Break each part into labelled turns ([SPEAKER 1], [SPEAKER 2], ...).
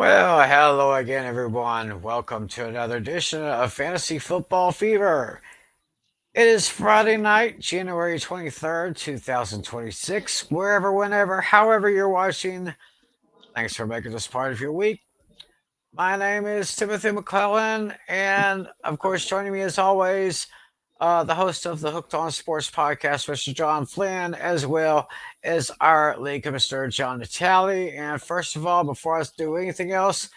[SPEAKER 1] Well, hello again, everyone. Welcome to another edition of Fantasy Football Fever. It is Friday night, January 23rd, 2026. Wherever, whenever, however you're watching, thanks for making this part of your week. My name is Timothy McClellan, and of course, joining me as always, the host of the Hooked on Sports podcast, Mr. John Flynn, as well as our league commissioner, John Natale. And first of all, before I do anything else,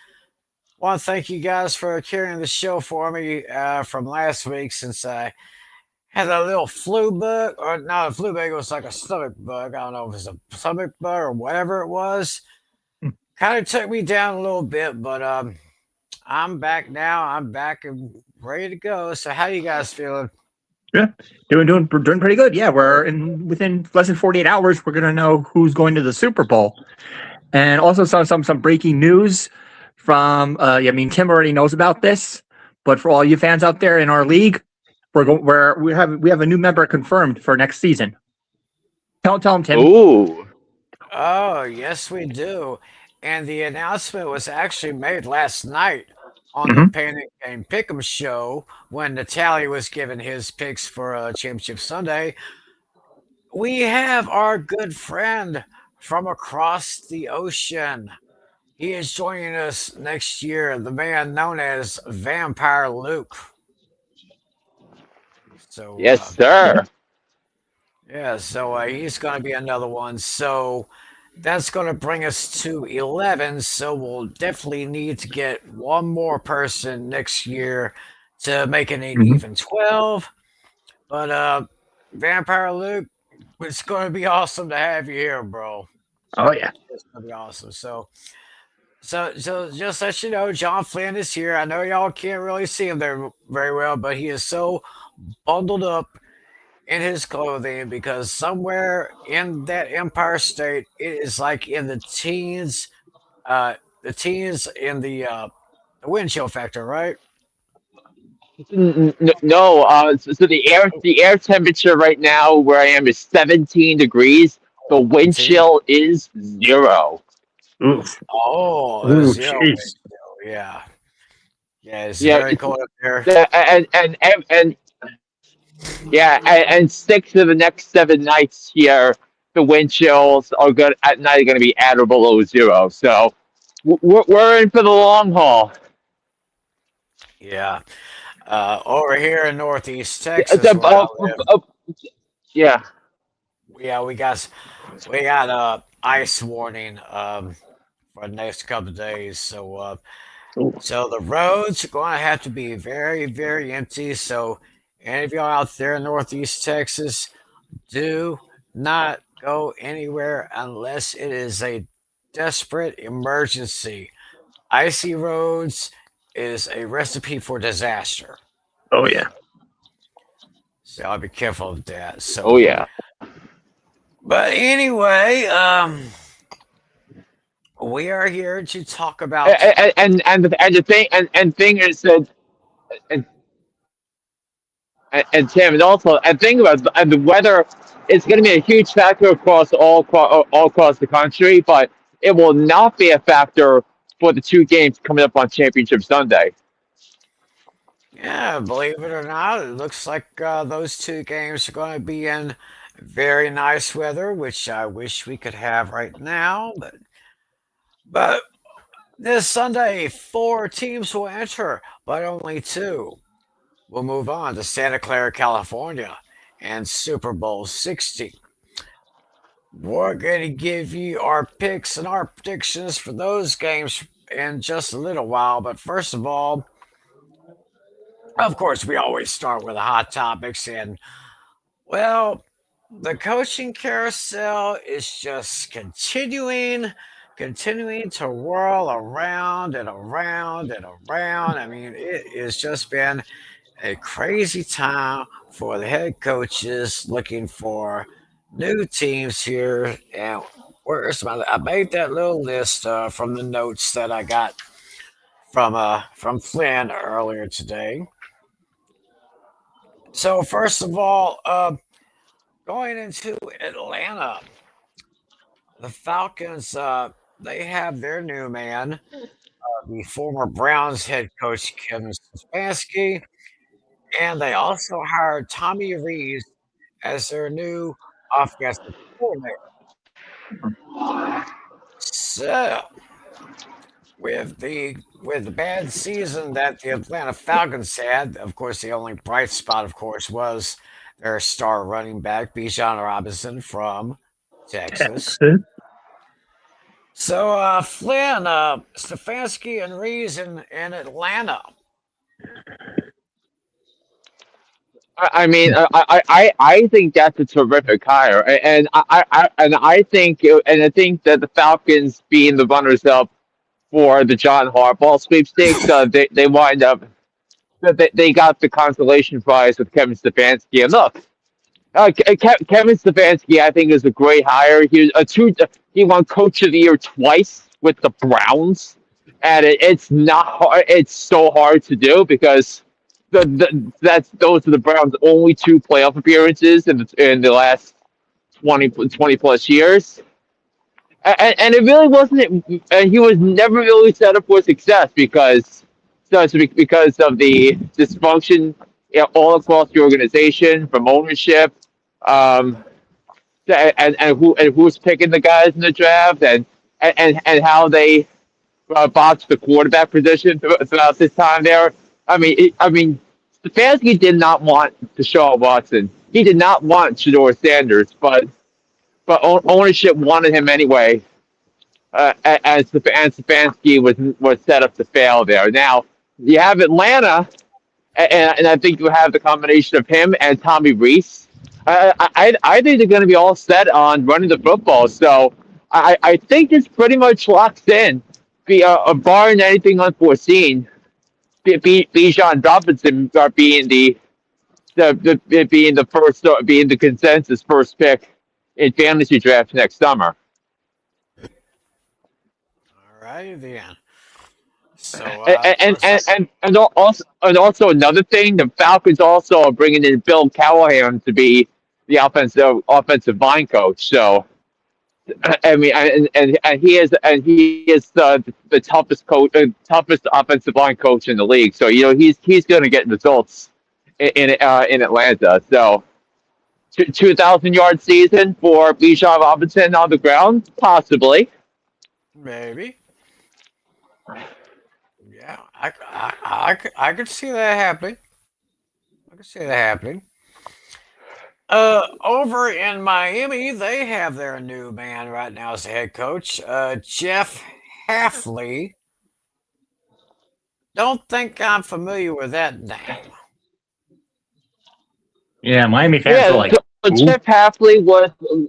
[SPEAKER 1] want to thank you guys for carrying the show for me from last week since I had a little flu bug, or not a flu bug, it was like a stomach bug. I don't know if it's a stomach bug or whatever it was. Kind of took me down a little bit, but I'm back now. I'm back and ready to go. So, how you guys feeling?
[SPEAKER 2] Yeah, doing pretty good. Yeah, we're in within less than 48 hours. We're gonna know who's going to the Super Bowl, and also some breaking news from. I mean, Tim already knows about this, but for all you fans out there in our league, we have a new member confirmed for next season. Tell him, Tim.
[SPEAKER 3] Ooh.
[SPEAKER 1] Oh, yes, we do. And the announcement was actually made last night on the
[SPEAKER 2] Hmm.
[SPEAKER 1] Panic and Pick'em show when Natalie was giving his picks for Championship Sunday. We have our good friend from across the ocean. He is joining us next year, the man known as Vampire Luke. So,
[SPEAKER 3] Yes, sir.
[SPEAKER 1] yeah, so he's going to be another one. So that's going to bring us to 11. So we'll definitely need to get one more person next year to make it an
[SPEAKER 2] Hmm.
[SPEAKER 1] even 12. But Vampire Luke, it's going to be awesome to have you here, bro.
[SPEAKER 2] Oh yeah.
[SPEAKER 1] It's going to be awesome. So just let you know, John Flynn is here. I know y'all can't really see him there very well, but he is so bundled up in his clothing because somewhere in that Empire State, it is like in uh, the teens in the wind chill factor, right?
[SPEAKER 3] No, so
[SPEAKER 1] Oh,
[SPEAKER 3] the air temperature right now where I am is 17 degrees. The wind
[SPEAKER 1] 17.
[SPEAKER 3] chill is 0.
[SPEAKER 2] Oof.
[SPEAKER 1] Oh,
[SPEAKER 2] Ooh,
[SPEAKER 1] zero wind
[SPEAKER 2] jeez.
[SPEAKER 1] chill. Yeah, yeah, it's
[SPEAKER 3] Yeah,
[SPEAKER 1] very cold up there.
[SPEAKER 3] and yeah, and 6 of the next 7 nights here, the wind chills are good at night are going to be at or below 0. So we're in for the long haul.
[SPEAKER 1] Yeah, over here in Northeast
[SPEAKER 3] The,
[SPEAKER 1] Texas, where I live,
[SPEAKER 3] yeah.
[SPEAKER 1] yeah, we got ice warning for the next couple of days.
[SPEAKER 2] Ooh.
[SPEAKER 1] So the roads are going to have to be very, very empty. So any of y'all out there in Northeast Texas, do not go anywhere unless it is a desperate emergency. Icy roads is a recipe for disaster.
[SPEAKER 2] Oh yeah.
[SPEAKER 1] So I'll be careful of that.
[SPEAKER 3] Oh
[SPEAKER 1] So,
[SPEAKER 3] yeah.
[SPEAKER 1] but anyway, we are here to talk about.
[SPEAKER 3] And thing is that and, and Tim and also and think about it, and the weather is going to be a huge factor across all across the country, but it will not be a factor for the two games coming up on Championship Sunday.
[SPEAKER 1] Yeah, believe it or not, it looks like those two games are going to be in very nice weather, which I wish we could have right now. But this Sunday, four teams will enter, but only two will move on to Santa Clara, California, and Super Bowl 60. We're going to give you our picks and our predictions for those games in just a little while. But first of all, of course, we always start with the hot topics. And, well, the coaching carousel is just continuing to whirl around and around and around. I mean, it has just been a crazy time for the head coaches looking for new teams here. And where's my? I made that little list from the notes that I got from Flynn earlier today. So first of all, going into Atlanta, the Falcons. They have their new man. the former Browns head coach Kevin Stefanski, and they also hired Tommy Rees as their new offensive coordinator. So, with the bad season that the Atlanta Falcons had, of course, the only bright spot, of course, was their star running back Bijan Robinson from Texas.
[SPEAKER 2] Texas.
[SPEAKER 1] So, Flynn, Stefanski and Rees in Atlanta.
[SPEAKER 3] I mean, I think that's a terrific hire, and I think that the Falcons being the runners up for the John Harbaugh sweepstakes, they wind up they got the consolation prize with Kevin Stefanski. And look, Kevin Stefanski, I think, is a great hire. He won Coach of the Year twice with the Browns, and it's not hard. It's so hard to do because those are the Browns' only two playoff appearances in the last 20 plus years. And it really wasn't. And he was never really set up for success because of the dysfunction, all across the organization, from ownership, um, and who's picking the guys in the draft, and how they botched the quarterback position throughout this time there. I mean, Stefanski did not want Deshaun Watson. He did not want Shador Sanders, but ownership wanted him anyway. And Stefanski was set up to fail there. Now you have Atlanta, and I think you have the combination of him and Tommy Reese. I think they're going to be all set on running the football. So I think it's pretty much locked in. Barring anything unforeseen, Bijan Robinson being being the consensus first pick in fantasy draft next summer.
[SPEAKER 1] All righty then. So,
[SPEAKER 3] And also another thing, the Falcons also are bringing in Bill Callahan to be the offensive line coach. So I mean, and he is the toughest offensive line coach in the league. So he's going to get results in Atlanta. So 2,000 yard season for Bijan Robinson on the ground, possibly.
[SPEAKER 1] maybe. Yeah, I could see that happening. I could see that happening. Over in Miami, they have their new man right now as the head coach, Jeff Halfley. Don't think I'm familiar with that name.
[SPEAKER 2] Yeah, Miami fans are
[SPEAKER 3] Yeah,
[SPEAKER 2] like,
[SPEAKER 3] so
[SPEAKER 2] ooh.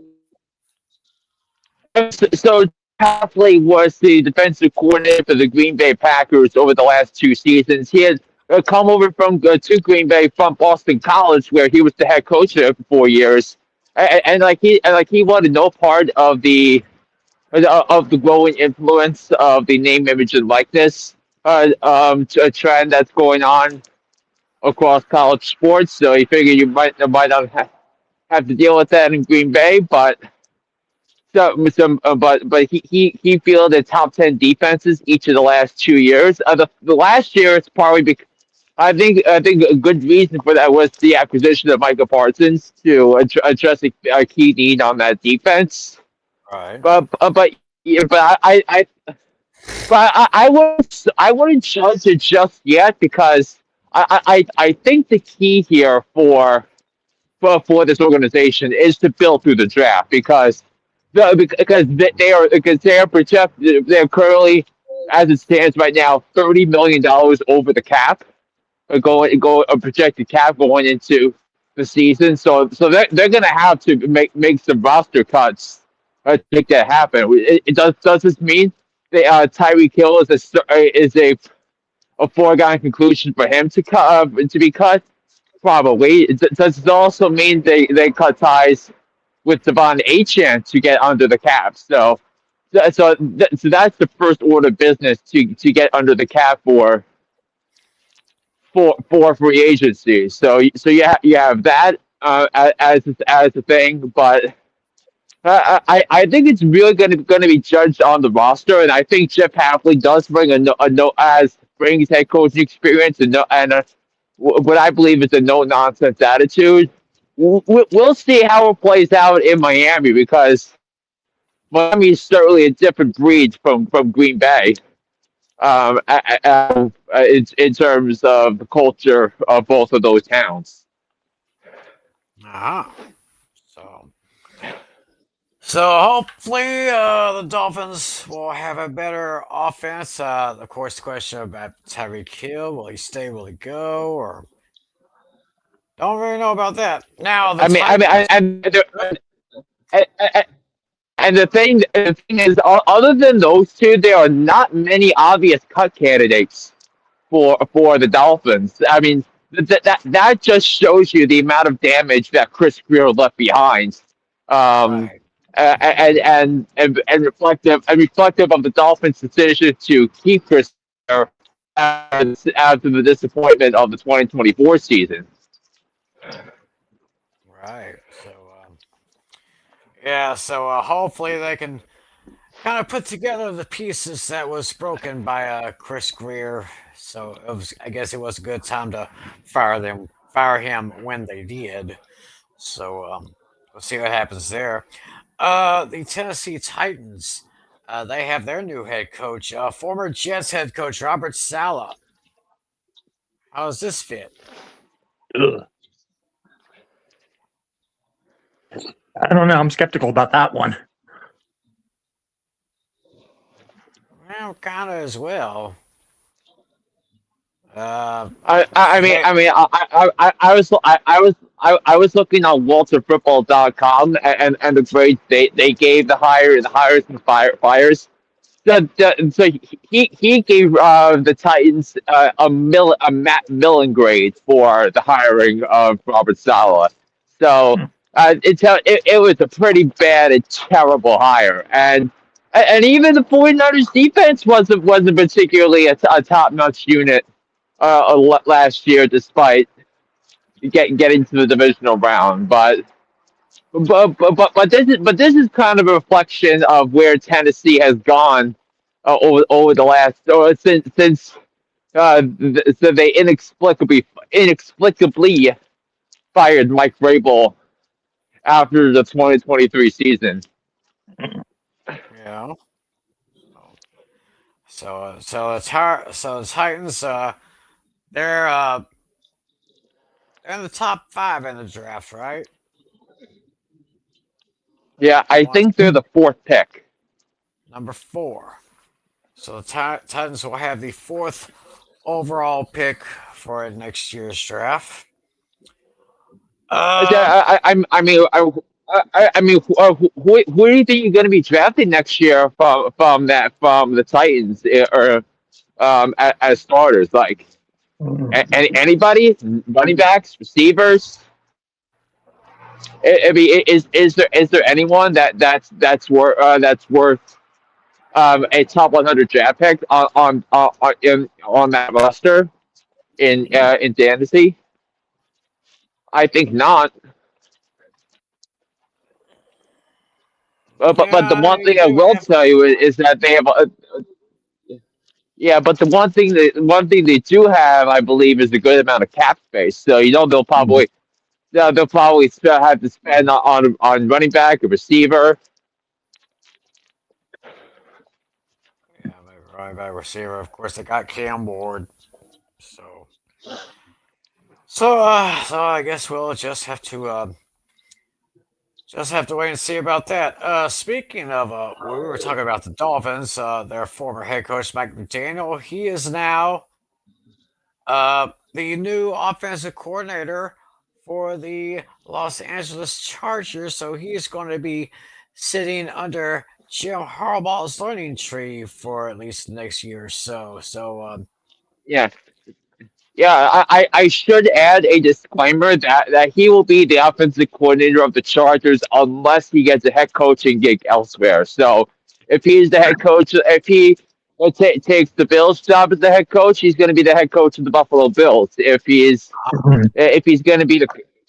[SPEAKER 3] So Halfley was the defensive coordinator for the Green Bay Packers over the last two seasons. He had come over from to Green Bay from Boston College, where he was the head coach there for 4 years, and he wanted no part of the growing influence of the name, image, and likeness a trend that's going on across college sports. So he figured you might not have to deal with that in Green Bay, but he fielded top 10 defenses each of the last 2 years. The last year, it's partly because I think a good reason for that was the acquisition of Micah Parsons to address a key need on that defense.
[SPEAKER 1] Right.
[SPEAKER 3] But yeah, but I wouldn't judge it just yet because I think the key here for this organization is to build through the draft because they're currently, as it stands right now, $30 million over the cap, a projected cap going into the season. So they're going to have to make some roster cuts to make that happen. Does this mean that Tyreek Hill is a foregone conclusion for him to be cut? Probably. Does it also mean they cut ties with Devon Achane to get under the cap? So that's the first order of business to get under the cap for free agency. So you have that as a thing, but I think it's really going to be judged on the roster, and I think Jeff Hafley does bring a no as brings head coaching experience and what I believe is a no nonsense attitude. We'll see how it plays out in Miami because Miami is certainly a different breed from Green Bay. In terms of the culture of both of those towns.
[SPEAKER 1] Ah, so so hopefully the Dolphins will have a better offense. Of course, the question about Tyreek Hill, will he stay? Will he go? Or don't really know about that. Now the
[SPEAKER 3] I
[SPEAKER 1] Titans.
[SPEAKER 3] and, and the thing is, other than those two, there are not many obvious cut candidates for the Dolphins. I mean, that just shows you the amount of damage that Chris Greer left behind. Um,
[SPEAKER 1] Right.
[SPEAKER 3] and reflective of the Dolphins' decision to keep Chris Greer after the disappointment of the 2024 season.
[SPEAKER 1] Right. So yeah. So hopefully they can kind of put together the pieces that was broken by Chris Greer. So I guess it was a good time to fire him when they did. So we'll see what happens there. The Tennessee Titans, they have their new head coach, former Jets head coach Robert Saleh. How does this fit?
[SPEAKER 2] Ugh. I don't know. I'm skeptical about that one.
[SPEAKER 1] Well, kind of as well. Uh,
[SPEAKER 3] I mean,
[SPEAKER 1] they,
[SPEAKER 3] I was looking on WalterFootball.com and the grades they gave the hires and fires. So he gave the Titans a Matt Millen grade for the hiring of Robert Sala. So it was a pretty bad and terrible hire, and even the 49ers defense wasn't particularly a top notch unit last year, despite getting to the divisional round. But this is kind of a reflection of where Tennessee has gone over the last or since so they inexplicably fired Mike Vrabel after the 2023 season.
[SPEAKER 1] yeah. So the Titans, they're uh, they're in the top five in the draft, right?
[SPEAKER 3] Yeah, I
[SPEAKER 1] Well,
[SPEAKER 3] think they're the fourth pick.
[SPEAKER 1] number four. So the Titans will have the fourth overall pick for next year's draft. Uh,
[SPEAKER 3] Who do you think you're going to be drafting next year from the Titans or as starters? Like anybody, running backs, receivers. I mean, is there anyone that's worth a top 100 draft pick on that roster in fantasy? I think not. But the
[SPEAKER 1] yeah,
[SPEAKER 3] one
[SPEAKER 1] you
[SPEAKER 3] thing I
[SPEAKER 1] do
[SPEAKER 3] will
[SPEAKER 1] have.
[SPEAKER 3] tell you is that they have yeah, but the one thing they do have, I believe, is a good amount of cap space. So they'll probably still have to spend on running back, a receiver.
[SPEAKER 1] Yeah, maybe running back receiver. Of course, they got Cam Ward. So, so I guess we'll just have to wait and see about that. Speaking of, we were talking about the Dolphins. Their former head coach Mike McDaniel. He is now the new offensive coordinator for the Los Angeles Chargers. So he's going to be sitting under Jim Harbaugh's learning tree for at least the next year or so. So
[SPEAKER 3] Yeah, yeah. I should add a disclaimer that he will be the offensive coordinator of the Chargers unless he gets a head coaching gig elsewhere. So if he's the head coach, if he takes the Bills job as the head coach, he's going to be the head coach of the Buffalo Bills. If he's going to be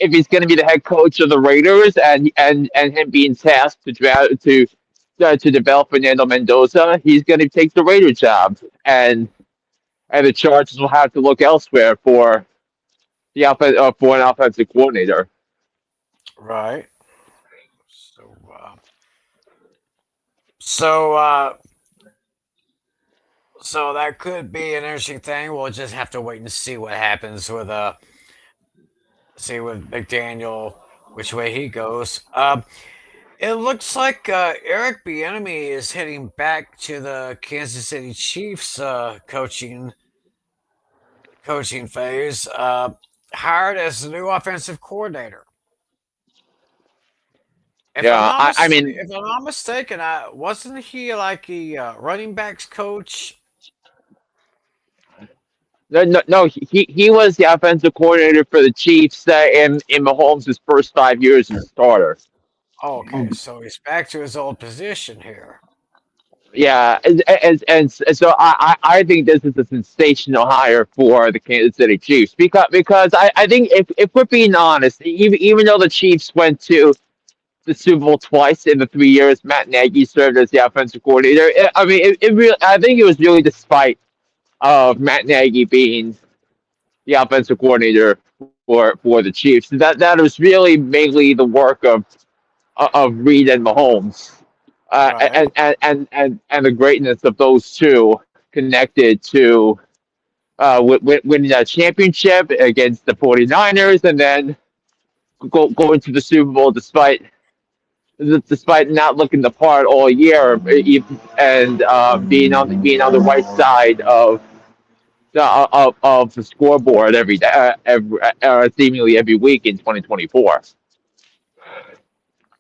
[SPEAKER 3] if he's going to be the head coach of the Raiders and him being tasked to draft to develop Fernando Mendoza, he's going to take the Raider job, and the Chargers will have to look elsewhere for for an offensive coordinator.
[SPEAKER 1] Right. So, so, uh, so that could be an interesting thing. We'll just have to wait and see what happens with see with McDaniel, which way he goes. It looks like Eric Bieniemy is heading back to the Kansas City Chiefs coaching phase. Hired as the new offensive coordinator.
[SPEAKER 3] Yeah, I mean,
[SPEAKER 1] If I'm not mistaken, wasn't he like a running backs coach?
[SPEAKER 3] no, he was the offensive coordinator for the Chiefs in Mahomes' first 5 years as a starter.
[SPEAKER 1] Oh, okay, so he's back to his old position here.
[SPEAKER 3] Yeah, and so I think this is a sensational hire for the Kansas City Chiefs because I think if we're being honest, even though the Chiefs went to the Super Bowl twice in the 3 years Matt Nagy served as the offensive coordinator, I mean it really I think it was really despite of Matt Nagy being the offensive coordinator for the Chiefs. That was really mainly the work of Reed and Mahomes,
[SPEAKER 1] Right,
[SPEAKER 3] and the greatness of those two connected to winning that championship against the 49ers and then going to the Super Bowl despite not looking the part all year and being on the right side of the scoreboard every day, seemingly every week in 2024.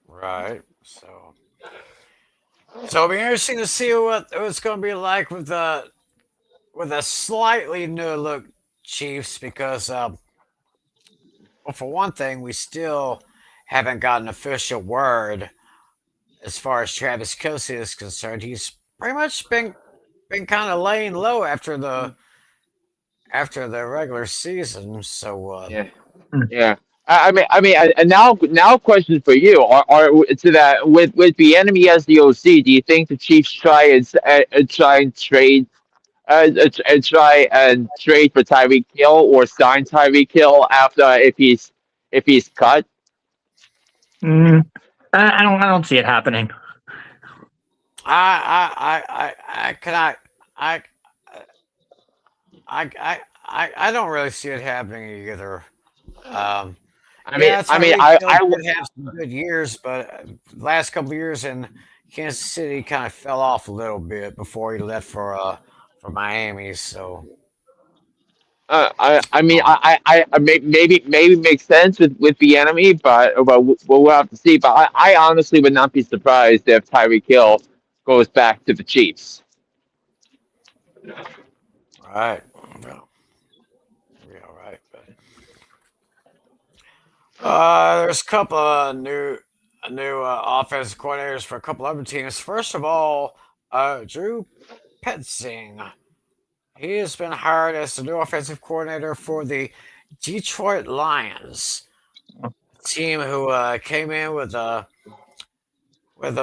[SPEAKER 1] right. So it'll be interesting to see what it's going to be like with a slightly new look Chiefs because well, for one thing, we still haven't got an official word as far as Travis Kelsey is concerned. He's pretty much been kind of laying low after the regular season. So
[SPEAKER 3] Yeah, yeah. And now question for you: Are to that with the enemy as the OC? Do you think the Chiefs try and trade try and trade for Tyreek Hill or sign Tyreek Hill after if he's cut?
[SPEAKER 2] Mm, I don't see it happening.
[SPEAKER 1] I can I I don't really see it happening either. Um, yeah, Tyreek Hill did have some good years, but last couple of years in Kansas City kind of fell off a little bit before he left for Miami. So um,
[SPEAKER 3] Maybe makes sense with the enemy, but we'll have to see. But I honestly would not be surprised if Tyreek Hill goes back to the Chiefs.
[SPEAKER 1] right, well, yeah, right. But there's a couple of new offensive coordinators for a couple other teams. First of all, Drew Petzing. He has been hired as the new offensive coordinator for the Detroit Lions, team who came in with of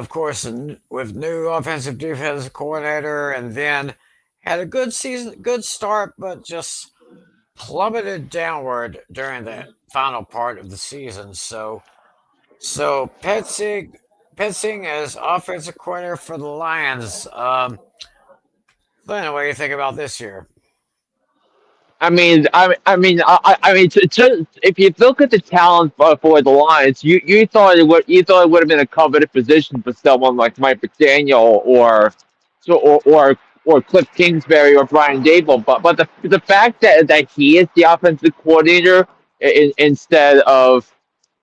[SPEAKER 1] course with new offensive defensive coordinator, and then had a good season, good start, but just plummeted downward during the final part of the season. So Petzing as offensive coordinator for the Lions. Flynn, what do you think about this year?
[SPEAKER 3] I mean, just if you look at the talent for the Lions, you thought it would have been a coveted position for someone like Mike McDaniel so or Cliff Kingsbury or Brian Dable, but the fact that he is the offensive coordinator instead of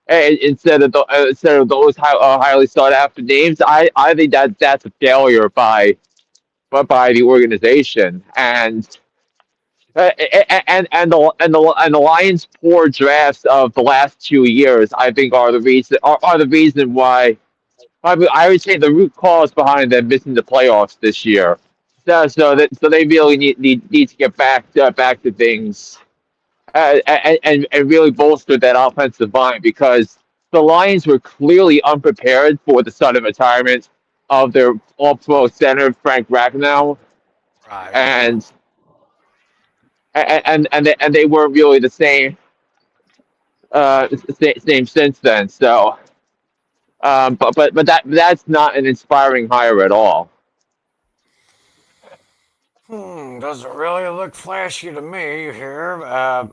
[SPEAKER 3] instead of those highly sought after names, I think that's a failure by the organization and the Lions' poor drafts of the last 2 years, I think, are the reason why. I would say the root cause behind them missing the playoffs this year. So they really need to get back to things and really bolstered that offensive line because the Lions were clearly unprepared for the sudden retirement of their All-Pro center Frank Ragnow,
[SPEAKER 1] Right.
[SPEAKER 3] and they weren't really the same since then. So, but that's not an inspiring hire at all.
[SPEAKER 1] Doesn't really look flashy to me here.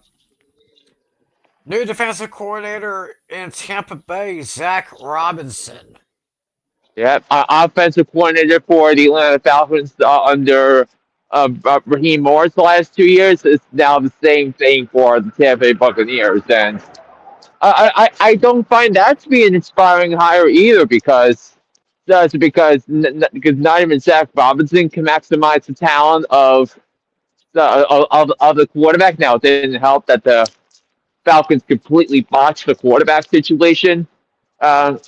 [SPEAKER 1] New defensive coordinator in Tampa Bay, Zach Robinson.
[SPEAKER 3] Yeah, offensive coordinator for the Atlanta Falcons under Raheem Morris the last 2 years is now the same thing for the Tampa Bay Buccaneers, and I don't find that to be an inspiring hire either because not even Zach Robinson can maximize the talent of the quarterback. Now it didn't help that the Falcons completely botched the quarterback situation. Uh,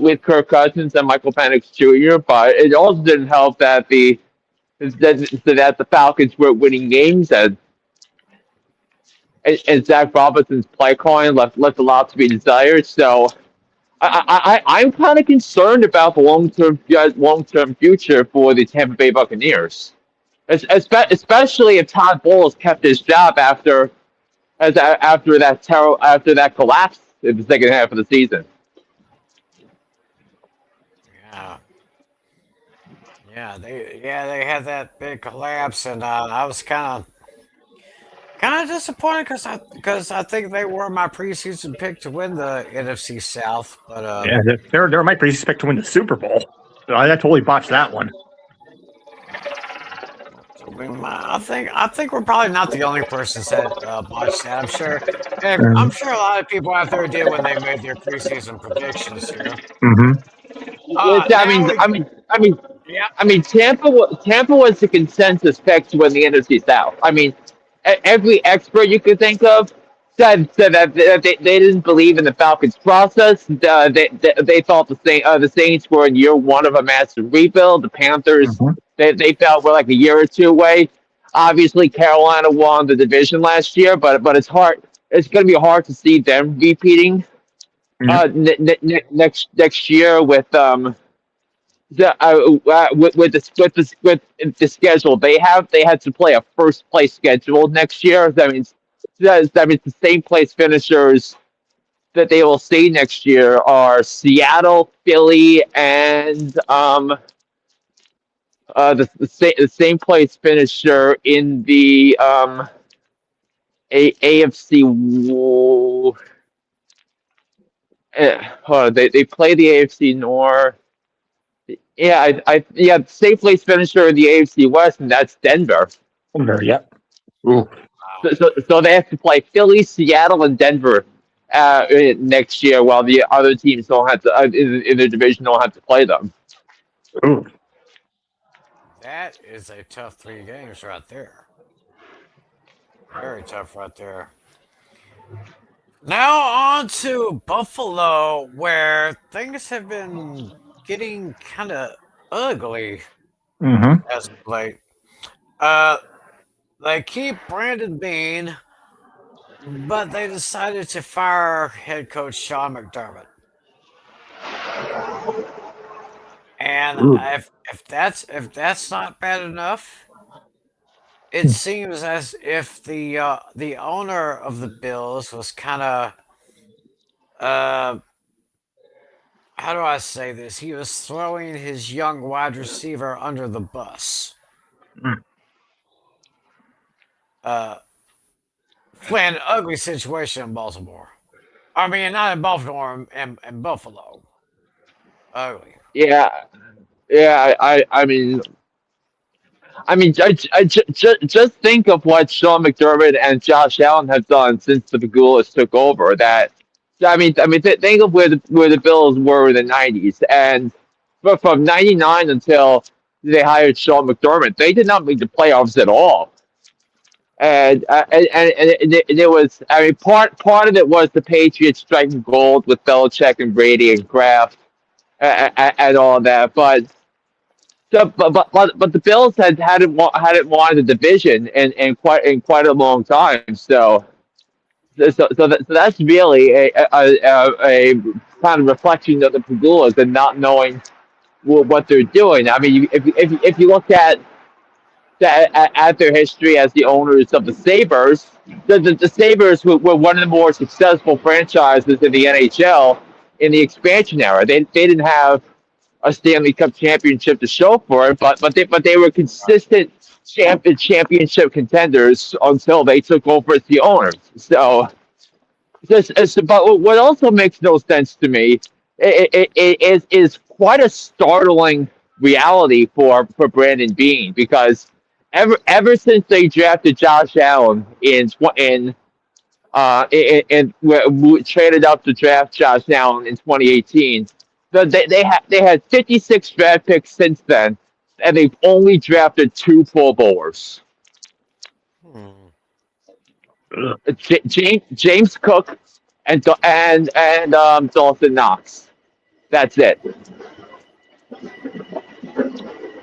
[SPEAKER 3] with Kirk Cousins and Michael Penix Jr., but it also didn't help that the Falcons were winning games and Zach Robinson's play calling left a lot to be desired. So I'm kind of concerned about the long term future for the Tampa Bay Buccaneers, especially if Todd Bowles kept his job after that collapse in the second half of the season.
[SPEAKER 1] Yeah. They had that big collapse, and I was kind of disappointed because I think they were my preseason pick to win the NFC South, but
[SPEAKER 2] Yeah, they're my expect to win the Super Bowl. So I totally botched that one.
[SPEAKER 1] I think we're probably not the only persons that botched that. I'm sure a lot of people out there did when they made their preseason predictions here.
[SPEAKER 3] Which
[SPEAKER 1] Now we yeah.
[SPEAKER 3] Tampa was the consensus pick to win the NFC South. I mean, every expert you could think of said that they didn't believe in the Falcons process. They thought the Saints were in year one of a massive rebuild. The Panthers they felt were like a year or two away. Obviously, Carolina won the division last year, but it's hard. It's going to be hard to see them repeating next year with the schedule they had to play a first place schedule next year. That means the same place finishers that they will see next year are Seattle, Philly, and the same place finisher in the AFC. Hold on, they play the AFC North. Yeah, safe place finisher in the AFC West, and that's Denver.
[SPEAKER 2] Denver, yep. Ooh.
[SPEAKER 3] So they have to play Philly, Seattle, and Denver next year, while the other teams don't have to in their division don't have to play them.
[SPEAKER 2] Ooh.
[SPEAKER 1] That is a tough 3 games right there. Very tough right there. Now on to Buffalo, where things have been getting kind of ugly as of late. They keep Brandon Bean, but they decided to fire head coach Sean McDermott. And if that's not bad enough, it seems as if the owner of the Bills was kind of how do I say this? He was throwing his young wide receiver under the bus. Flynn, ugly situation in Baltimore. I mean, not in Baltimore, in Buffalo. Ugly.
[SPEAKER 3] Yeah, yeah. Just think of what Sean McDermott and Josh Allen have done since the Pagulas took over. Think of where the Bills were in the '90s, and but from '99 until they hired Sean McDermott, they did not make the playoffs at all. And it was, part of it was the Patriots striking gold with Belichick and Brady and Kraft and all that, but So, but the Bills hadn't won the division in quite a long time. So that's really a kind of reflection of the Pagulas and not knowing what they're doing. I mean, if you look at their history as the owners of the Sabres, the Sabres were one of the more successful franchises in the NHL in the expansion era. They didn't have a Stanley Cup championship to show for it, but they were consistent championship contenders until they took over as the owners. So but what also makes no sense to me is quite a startling reality for Brandon Bean because ever since they drafted Josh Allen traded up to draft Josh Allen in 2018, they had 56 draft picks since then, and they've only drafted two Pro Bowlers.
[SPEAKER 1] Hmm.
[SPEAKER 3] James Cook and Dawson Knox. That's it.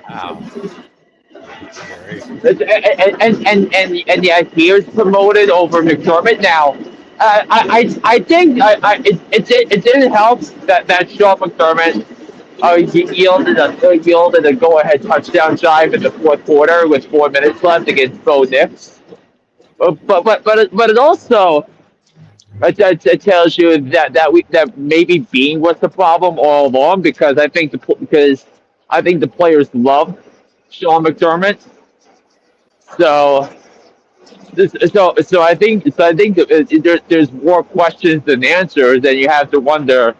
[SPEAKER 1] Wow. Very.
[SPEAKER 3] And yet here's promoted over McDermott. Now, I think it didn't help that Sean McDermott yielded a go ahead touchdown drive in the fourth quarter with 4 minutes left against Bo Nix. But it also it tells you that maybe Bean was the problem all along because I think the players love Sean McDermott. So I think there's more questions than answers, and you have to wonder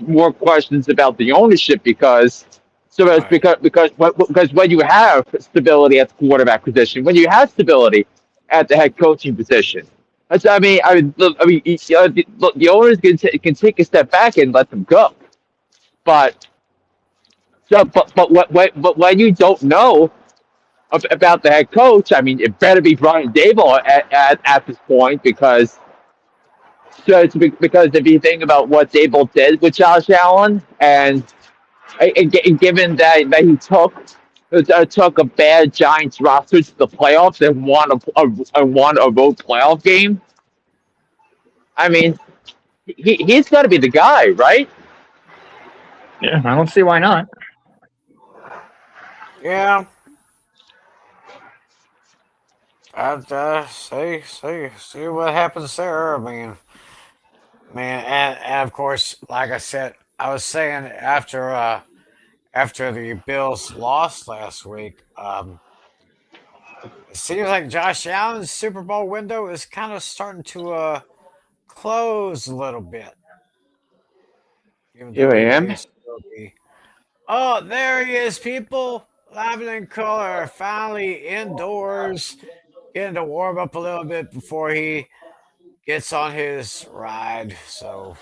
[SPEAKER 3] more questions about the ownership
[SPEAKER 1] Right.
[SPEAKER 3] because when you have stability at the quarterback position, when you have stability at the head coaching position, the owners can take a step back and let them go, but but when you don't know about the head coach, I mean, it better be Brian Dable at this point because if you think about what Dable did with Josh Allen and given that he took a bad Giants roster to the playoffs and won a road playoff game, I mean, he's got to be the guy, right?
[SPEAKER 2] Yeah, I don't see why not.
[SPEAKER 1] Yeah. I'd see what happens there. I mean, man, and of course, like I said, I was saying after the Bills lost last week, it seems like Josh Allen's Super Bowl window is kind of starting to close a little bit, even
[SPEAKER 3] Here
[SPEAKER 1] though
[SPEAKER 3] I
[SPEAKER 1] he
[SPEAKER 3] am.
[SPEAKER 1] may still be. Oh, there he is, people. Live and in color, finally indoors, getting to warm up a little bit before he gets on his ride. So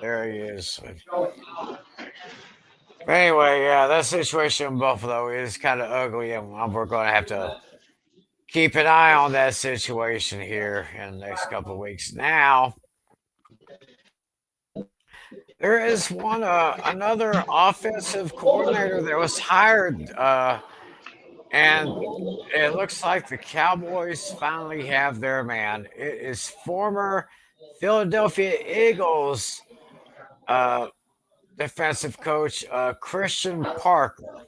[SPEAKER 1] there he is. But anyway, yeah, that situation in Buffalo is kind of ugly, and we're going to have to keep an eye on that situation here in the next couple of weeks. Now, there is another offensive coordinator that was hired, and it looks like the Cowboys finally have their man. It is former Philadelphia Eagles uh, defensive coach Christian Parker.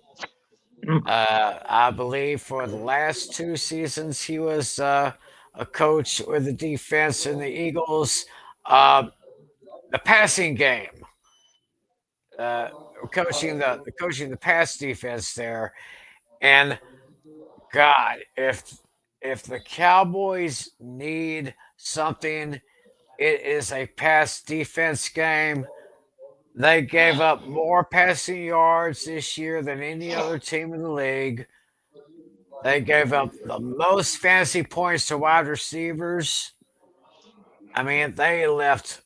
[SPEAKER 2] Mm.
[SPEAKER 1] I believe for the last two seasons, he was a coach with the defense in the Eagles, uh, the passing game, uh, coaching the pass defense there. And God, if the Cowboys need something, it is a pass defense game. They gave up more passing yards this year than any other team in the league. They gave up the most fantasy points to wide receivers. I mean, they left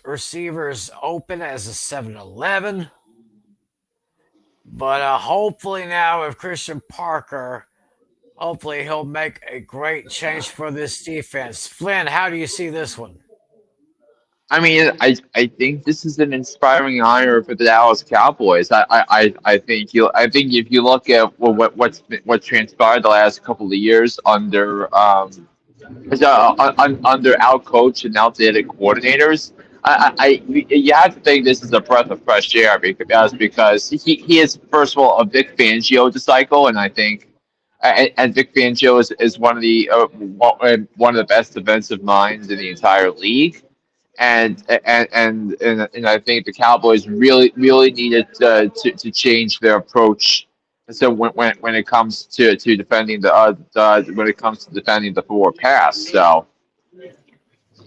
[SPEAKER 1] receivers open as a 7-Eleven. But hopefully now with Christian Parker, hopefully he'll make a great change for this defense. Flynn, how do you see this one?
[SPEAKER 3] I mean, I think this is an inspiring hire for the Dallas Cowboys. I think if you look at what transpired the last couple of years under under out coach and outdated coordinators, you have to think this is a breath of fresh air because he is first of all a Vic Fangio disciple, and I think and Vic Fangio is one of the best defensive minds in the entire league. And I think the Cowboys really needed to change their approach. So when it comes to defending when it comes to defending the forward pass, so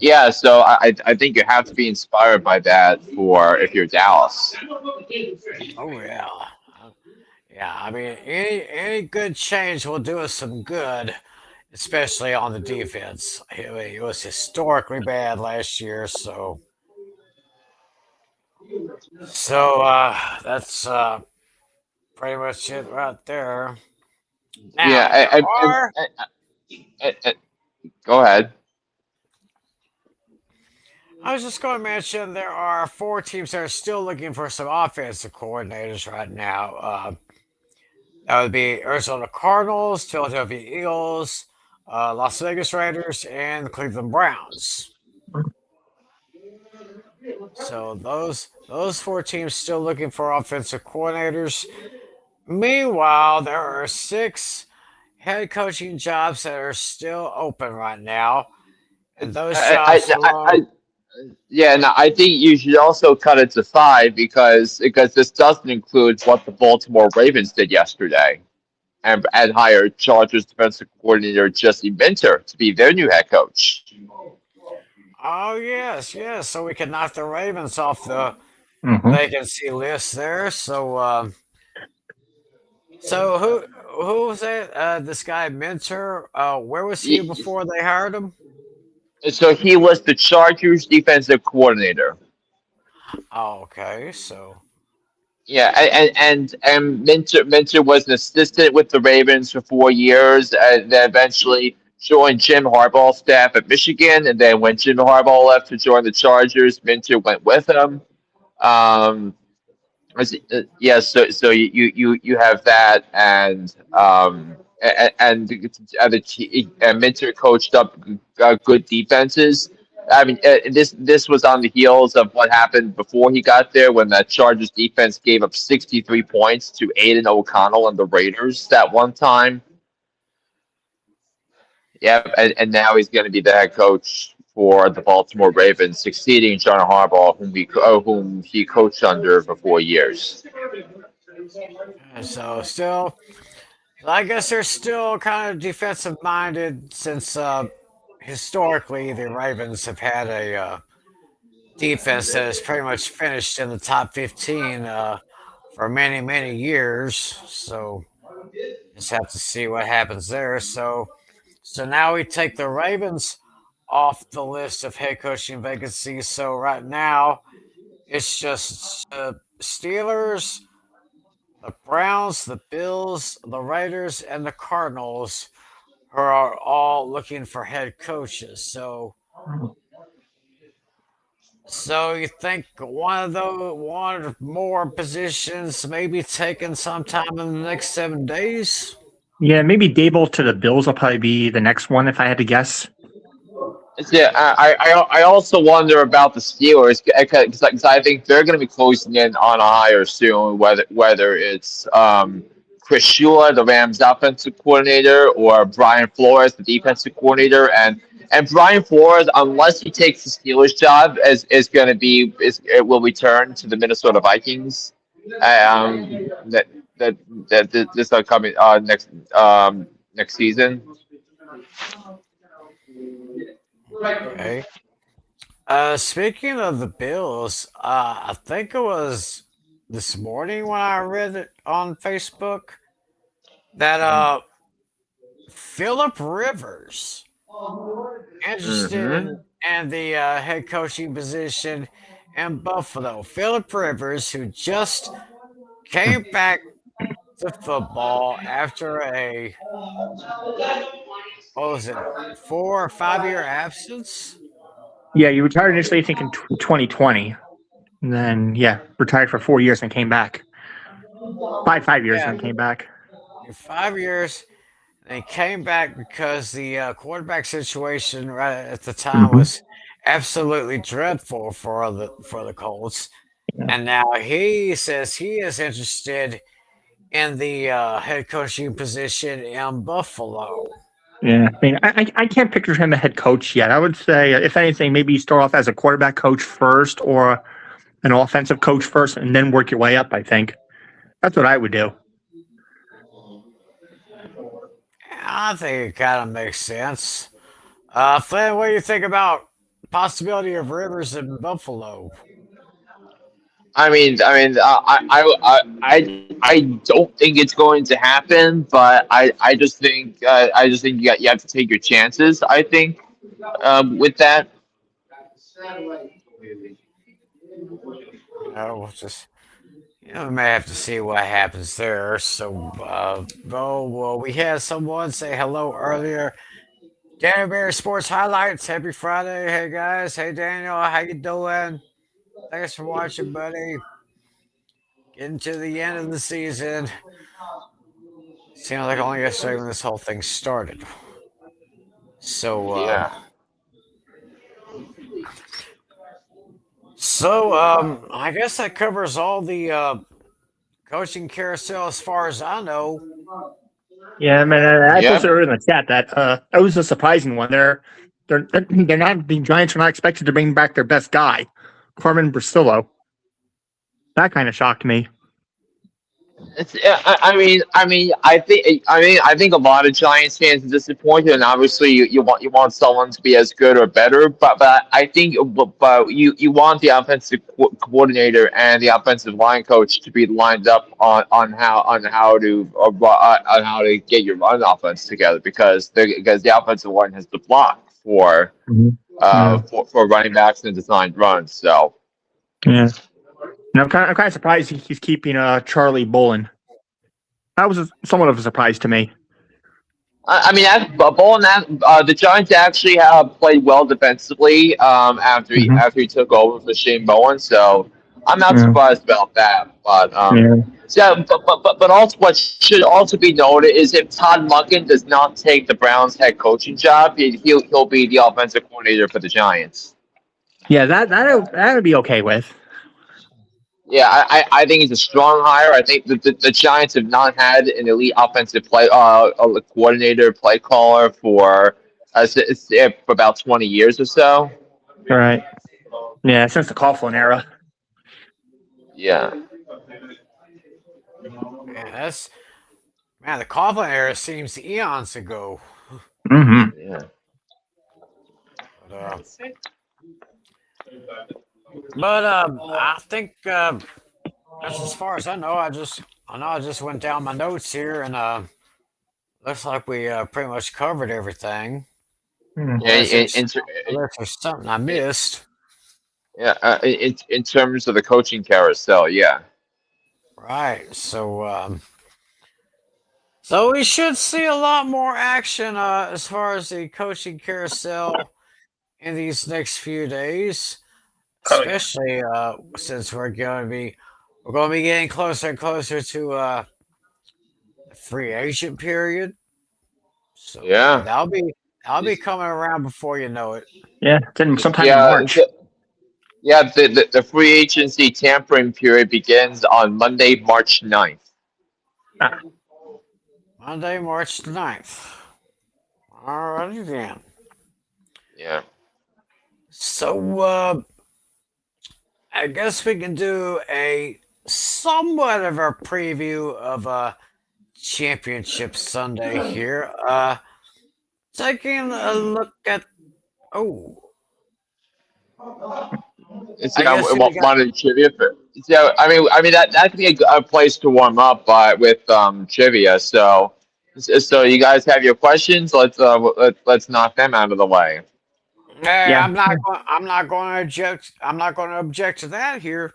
[SPEAKER 3] yeah, so I think you have to be inspired by that for if you're Dallas.
[SPEAKER 1] Oh yeah. Yeah, I mean, any good change will do us some good, especially on the defense. It was historically bad last year, that's pretty much it right there.
[SPEAKER 3] Yeah,
[SPEAKER 1] Now there are.
[SPEAKER 3] and go ahead.
[SPEAKER 1] I was just going to mention there are four teams that are still looking for some offensive coordinators right now. That would be Arizona Cardinals, Philadelphia Eagles, Las Vegas Raiders, and the Cleveland Browns. So those four teams still looking for offensive coordinators. Meanwhile, there are six head coaching jobs that are still open right now, and those jobs
[SPEAKER 3] I
[SPEAKER 1] belong.
[SPEAKER 3] Yeah, and I think you should also cut it to five because this doesn't include what the Baltimore Ravens did yesterday and hired Chargers defensive coordinator Jesse Minter to be their new head coach.
[SPEAKER 1] Oh yes, yes. So we can knock the Ravens off the
[SPEAKER 2] Hmm.
[SPEAKER 1] vacancy list there. So who was that? This guy Mentor. Where was he
[SPEAKER 3] Y-
[SPEAKER 1] before they hired him?
[SPEAKER 3] So he was the Chargers defensive coordinator.
[SPEAKER 1] Oh, okay. So
[SPEAKER 3] Yeah, and Minter was an assistant with the Ravens for 4 years, and then eventually joined Jim Harbaugh's staff at Michigan. And then when Jim Harbaugh left to join the Chargers, Minter went with him. Um, yeah, so you have that, and Minter coached up good defenses. I mean, this was on the heels of what happened before he got there, when that Chargers defense gave up 63 points to Aiden O'Connell and the Raiders that one time. Yep, and now he's going to be the head coach for the Baltimore Ravens, succeeding John Harbaugh, whom he coached under for 4 years.
[SPEAKER 1] so still, I guess they're still kind of defensive minded since historically the Ravens have had a defense that has pretty much finished in the top 15 for many years. So just have to see what happens there. So now we take the Ravens off the list of head coaching vacancies. So right now it's just the Steelers, the Browns, the Bills, the Raiders, and the Cardinals who are all looking for head coaches. So you think one or more positions may be taken sometime in the next 7 days?
[SPEAKER 2] Yeah, maybe Dable to the Bills will probably be the next one if I had to guess.
[SPEAKER 3] Yeah, I also wonder about the Steelers because I think they're going to be closing in on a hire soon. Whether it's Chris Shula, the Rams offensive coordinator, or Brian Flores, the defensive coordinator, and Brian Flores, unless he takes the Steelers job, is going to be is it will return to the Minnesota Vikings. That this upcoming next season.
[SPEAKER 1] Okay. Speaking of the Bills, I think it was this morning when I read it on Facebook that Philip Rivers interested
[SPEAKER 3] Mm-hmm.
[SPEAKER 1] in the head coaching position in Buffalo. Philip Rivers, who just came back to football after a what was it 4 or 5 year absence?
[SPEAKER 2] Yeah, you retired initially, I think, in 2020. And then, yeah, retired for 4 years and came back. Five years
[SPEAKER 1] Yeah,
[SPEAKER 2] and came back.
[SPEAKER 1] in 5 years. And he came back because the quarterback situation right at the time
[SPEAKER 2] Hmm.
[SPEAKER 1] was absolutely dreadful for the Colts.
[SPEAKER 2] Yeah.
[SPEAKER 1] And now he says he is interested in the head coaching position in Buffalo.
[SPEAKER 2] Yeah. I mean, I can't picture him a head coach yet. I would say, if anything, maybe start off as a quarterback coach first or an offensive coach first and then work your way up, I think. That's what I would do.
[SPEAKER 1] I think it kind of makes sense. Flynn, what do you think about possibility of Rivers in Buffalo?
[SPEAKER 3] I don't think it's going to happen, but I just think you have to take your chances. I think with that.
[SPEAKER 1] We'll just we may have to see what happens there. So, well, we had someone say hello earlier. Daniel Bear Sports Highlights. Happy Friday. Hey, guys. Hey, Daniel. How you doing? Thanks for watching, buddy. Getting to the end of the season. Seemed like only yesterday when this whole thing started. So,
[SPEAKER 3] Yeah.
[SPEAKER 1] I guess that covers all the coaching carousel as far as I know.
[SPEAKER 2] Yeah, I mean, I
[SPEAKER 3] Yep.
[SPEAKER 2] posted earlier in the chat that was a surprising one. They're not the Giants are not expected to bring back their best guy, Carmen Brasillo. That kind of shocked me.
[SPEAKER 3] It's, I think a lot of Giants fans are disappointed, and obviously you want someone to be as good or better, but I think but you want the offensive coordinator and the offensive line coach to be lined up on how to get your run offense together because the offensive line has to block
[SPEAKER 2] Mhm. Yeah,
[SPEAKER 3] for running backs and designed runs. So.
[SPEAKER 2] yeah. And I'm kind of surprised he's keeping Charlie Bolin. That was somewhat of a surprise to me.
[SPEAKER 3] I mean, Ball and that the Giants actually have played well defensively
[SPEAKER 2] Hmm.
[SPEAKER 3] after he took over for Shane Bowen, so I'm not
[SPEAKER 2] Yeah,
[SPEAKER 3] surprised about that.
[SPEAKER 2] yeah,
[SPEAKER 3] So, but also what should also be noted is if Todd Monken does not take the Browns head coaching job, he'll be the offensive coordinator for the Giants.
[SPEAKER 2] yeah. That would be okay with.
[SPEAKER 3] Yeah, I think he's a strong hire. I think the Giants have not had an elite offensive a coordinator, play caller for about 20 years or so.
[SPEAKER 2] All right. Yeah, since the Coughlin era.
[SPEAKER 3] Yeah.
[SPEAKER 1] Man, the Coughlin era seems eons ago.
[SPEAKER 2] Hmm.
[SPEAKER 3] Yeah.
[SPEAKER 1] But, I think that's as far as I know. I just went down my notes here, and looks like we pretty much covered everything.
[SPEAKER 3] Yeah,
[SPEAKER 1] Unless there's something I missed.
[SPEAKER 3] in terms of the coaching carousel, yeah.
[SPEAKER 1] Right. So we should see a lot more action as far as the coaching carousel in these next few days,
[SPEAKER 2] Oh yeah.
[SPEAKER 1] especially since we're going to be getting closer and closer to the free agent period. So
[SPEAKER 3] Yeah.
[SPEAKER 1] that'll be coming around before you know it.
[SPEAKER 2] Yeah, it's in sometime in
[SPEAKER 3] Yeah.
[SPEAKER 2] March.
[SPEAKER 3] The free agency tampering period begins on Monday, March 9th.
[SPEAKER 2] Ah,
[SPEAKER 1] Monday, March 9th. Alrighty then.
[SPEAKER 3] Yeah.
[SPEAKER 1] So I guess we can do a somewhat of a preview of Championship Sunday here. Taking a look at oh,
[SPEAKER 3] It's
[SPEAKER 1] I guess we got
[SPEAKER 3] wanted trivia for. So I mean that could be a place to warm up with trivia. So you guys have your questions. Let's knock them out of the way.
[SPEAKER 1] Hey,
[SPEAKER 2] yeah,
[SPEAKER 1] I'm not going to object. I'm not going to object to that here.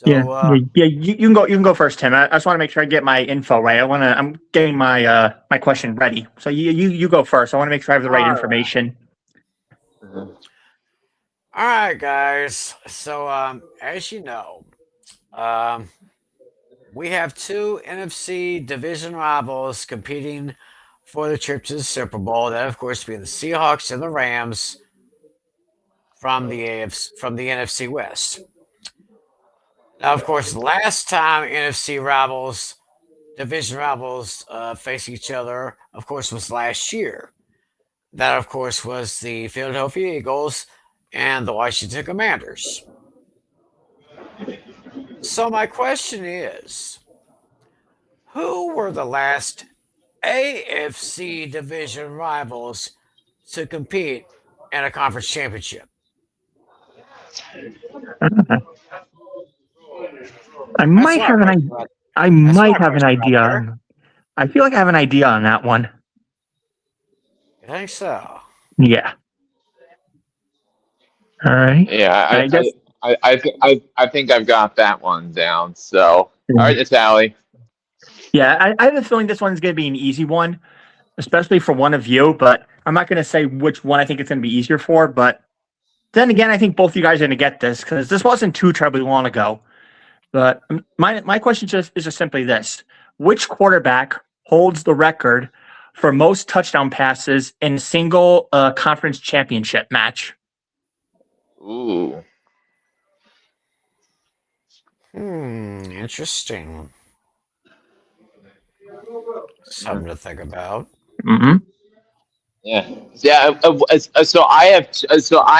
[SPEAKER 2] yeah,
[SPEAKER 1] So,
[SPEAKER 2] yeah. Yeah, you can go. You can go first, Tim. I just want to make sure I get my info right. I'm getting my my question ready. So you go first. I want to make sure I have the right
[SPEAKER 1] all right.
[SPEAKER 2] information.
[SPEAKER 3] Mhm.
[SPEAKER 1] All right, guys. So, as you know, um, we have two NFC division rivals competing for the trip to the Super Bowl. That, of course, being the Seahawks and the Rams from the NFC West. Now, of course, last time NFC rivals, division rivals, faced each other, of course, was last year. That, of course, was the Philadelphia Eagles and the Washington Commanders. So, my question is, who were the last AFC division rivals to compete in a conference championship?
[SPEAKER 2] I
[SPEAKER 1] That's
[SPEAKER 2] might
[SPEAKER 1] my
[SPEAKER 2] have an
[SPEAKER 1] question.
[SPEAKER 2] idea. I
[SPEAKER 1] That's
[SPEAKER 2] might
[SPEAKER 1] my
[SPEAKER 2] have an
[SPEAKER 1] question right
[SPEAKER 2] idea.
[SPEAKER 1] there.
[SPEAKER 2] I feel like I have an idea on that one.
[SPEAKER 1] You think so?
[SPEAKER 2] Yeah. All right.
[SPEAKER 3] Yeah,
[SPEAKER 2] I guess.
[SPEAKER 3] I think I've got that one down. So, all right, Natali.
[SPEAKER 2] Yeah, I have a feeling this one's going to be an easy one, especially for one of you. But I'm not going to say which one I think it's going to be easier for. But then again, I think both you guys are going to get this because this wasn't too terribly long ago. But my question is just simply this: which quarterback holds the record for most touchdown passes in a single conference championship match?
[SPEAKER 3] Ooh.
[SPEAKER 1] Interesting. Something to think about.
[SPEAKER 2] Mm-hmm.
[SPEAKER 3] Yeah, yeah. So I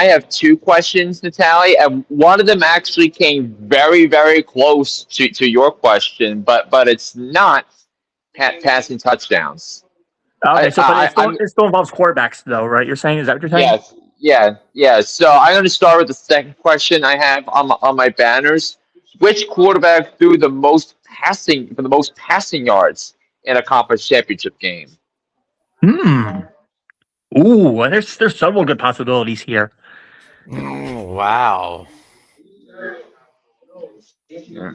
[SPEAKER 3] have two questions, Natalie, and one of them actually came very, very close to your question, but it's not passing touchdowns.
[SPEAKER 2] Okay, so but
[SPEAKER 3] I'm
[SPEAKER 2] it still involves quarterbacks though, right? You're saying, is that what you're saying?
[SPEAKER 3] yes, yeah, yeah. So I'm going to start with the second question I have on my banners. Which quarterback threw the most passing for the most passing yards in a conference championship game?
[SPEAKER 2] Hmm. Ooh, and there's several good possibilities here.
[SPEAKER 1] Wow.
[SPEAKER 3] Yeah,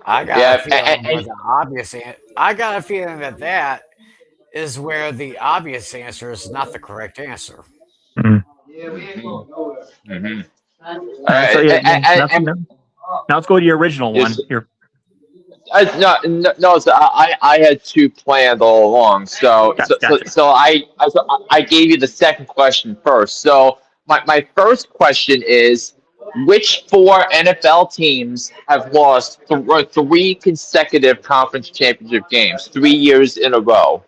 [SPEAKER 1] I got a
[SPEAKER 3] yeah,
[SPEAKER 1] feeling where the obvious I got a feeling that that is where the obvious answer is not the correct answer.
[SPEAKER 2] Mm.
[SPEAKER 3] mhm.
[SPEAKER 2] All right, so yeah,
[SPEAKER 3] And
[SPEAKER 2] now let's go to your original
[SPEAKER 3] just
[SPEAKER 2] one. Your
[SPEAKER 3] no. So I had two planned all along.
[SPEAKER 2] gotcha.
[SPEAKER 3] I gave you the second question first. So my first question is, which four NFL teams have lost three consecutive conference championship games, 3 years in a row?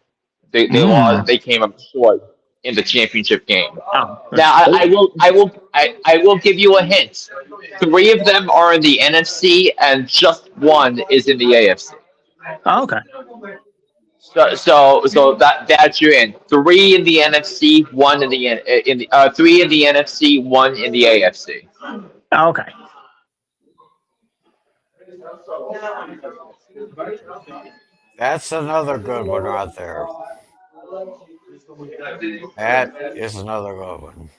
[SPEAKER 3] They lost.
[SPEAKER 2] Mm.
[SPEAKER 3] They came up short in the championship game.
[SPEAKER 2] Oh,
[SPEAKER 3] Now I will give you a hint. Three of them are in the NFC, and just one is in the AFC.
[SPEAKER 2] oh, okay.
[SPEAKER 3] So that's your in. Three in the NFC, one in the three in the NFC, one in the AFC.
[SPEAKER 2] Oh, okay.
[SPEAKER 1] That's another good one right there. That is another good one.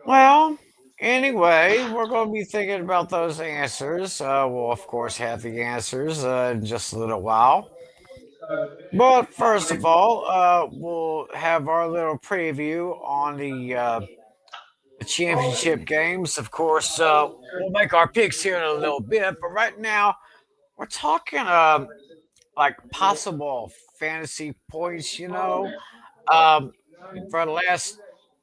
[SPEAKER 1] Well, anyway, we're going to be thinking about those answers. We'll, of course, have the answers in just a little while. But first of all, we'll have our little preview on the championship games. Of course, we'll make our picks here in a little bit. But right now, we're talking like possible fantasy points. For the last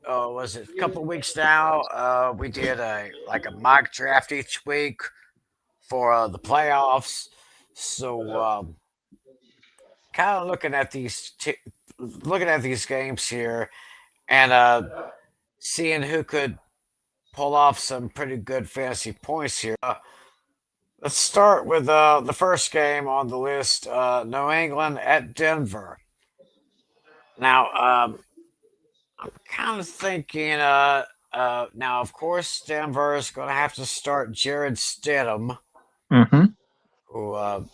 [SPEAKER 1] was it a couple of weeks now, we did a mock draft each week for the playoffs. So kind of looking at these games here and seeing who could pull off some pretty good fantasy points here. Let's start with the first game on the list, New England at Denver. Now, I'm kind of thinking. Now, of course, Denver is going to have to start Jared Stidham,
[SPEAKER 2] Mm-hmm.
[SPEAKER 1] who, of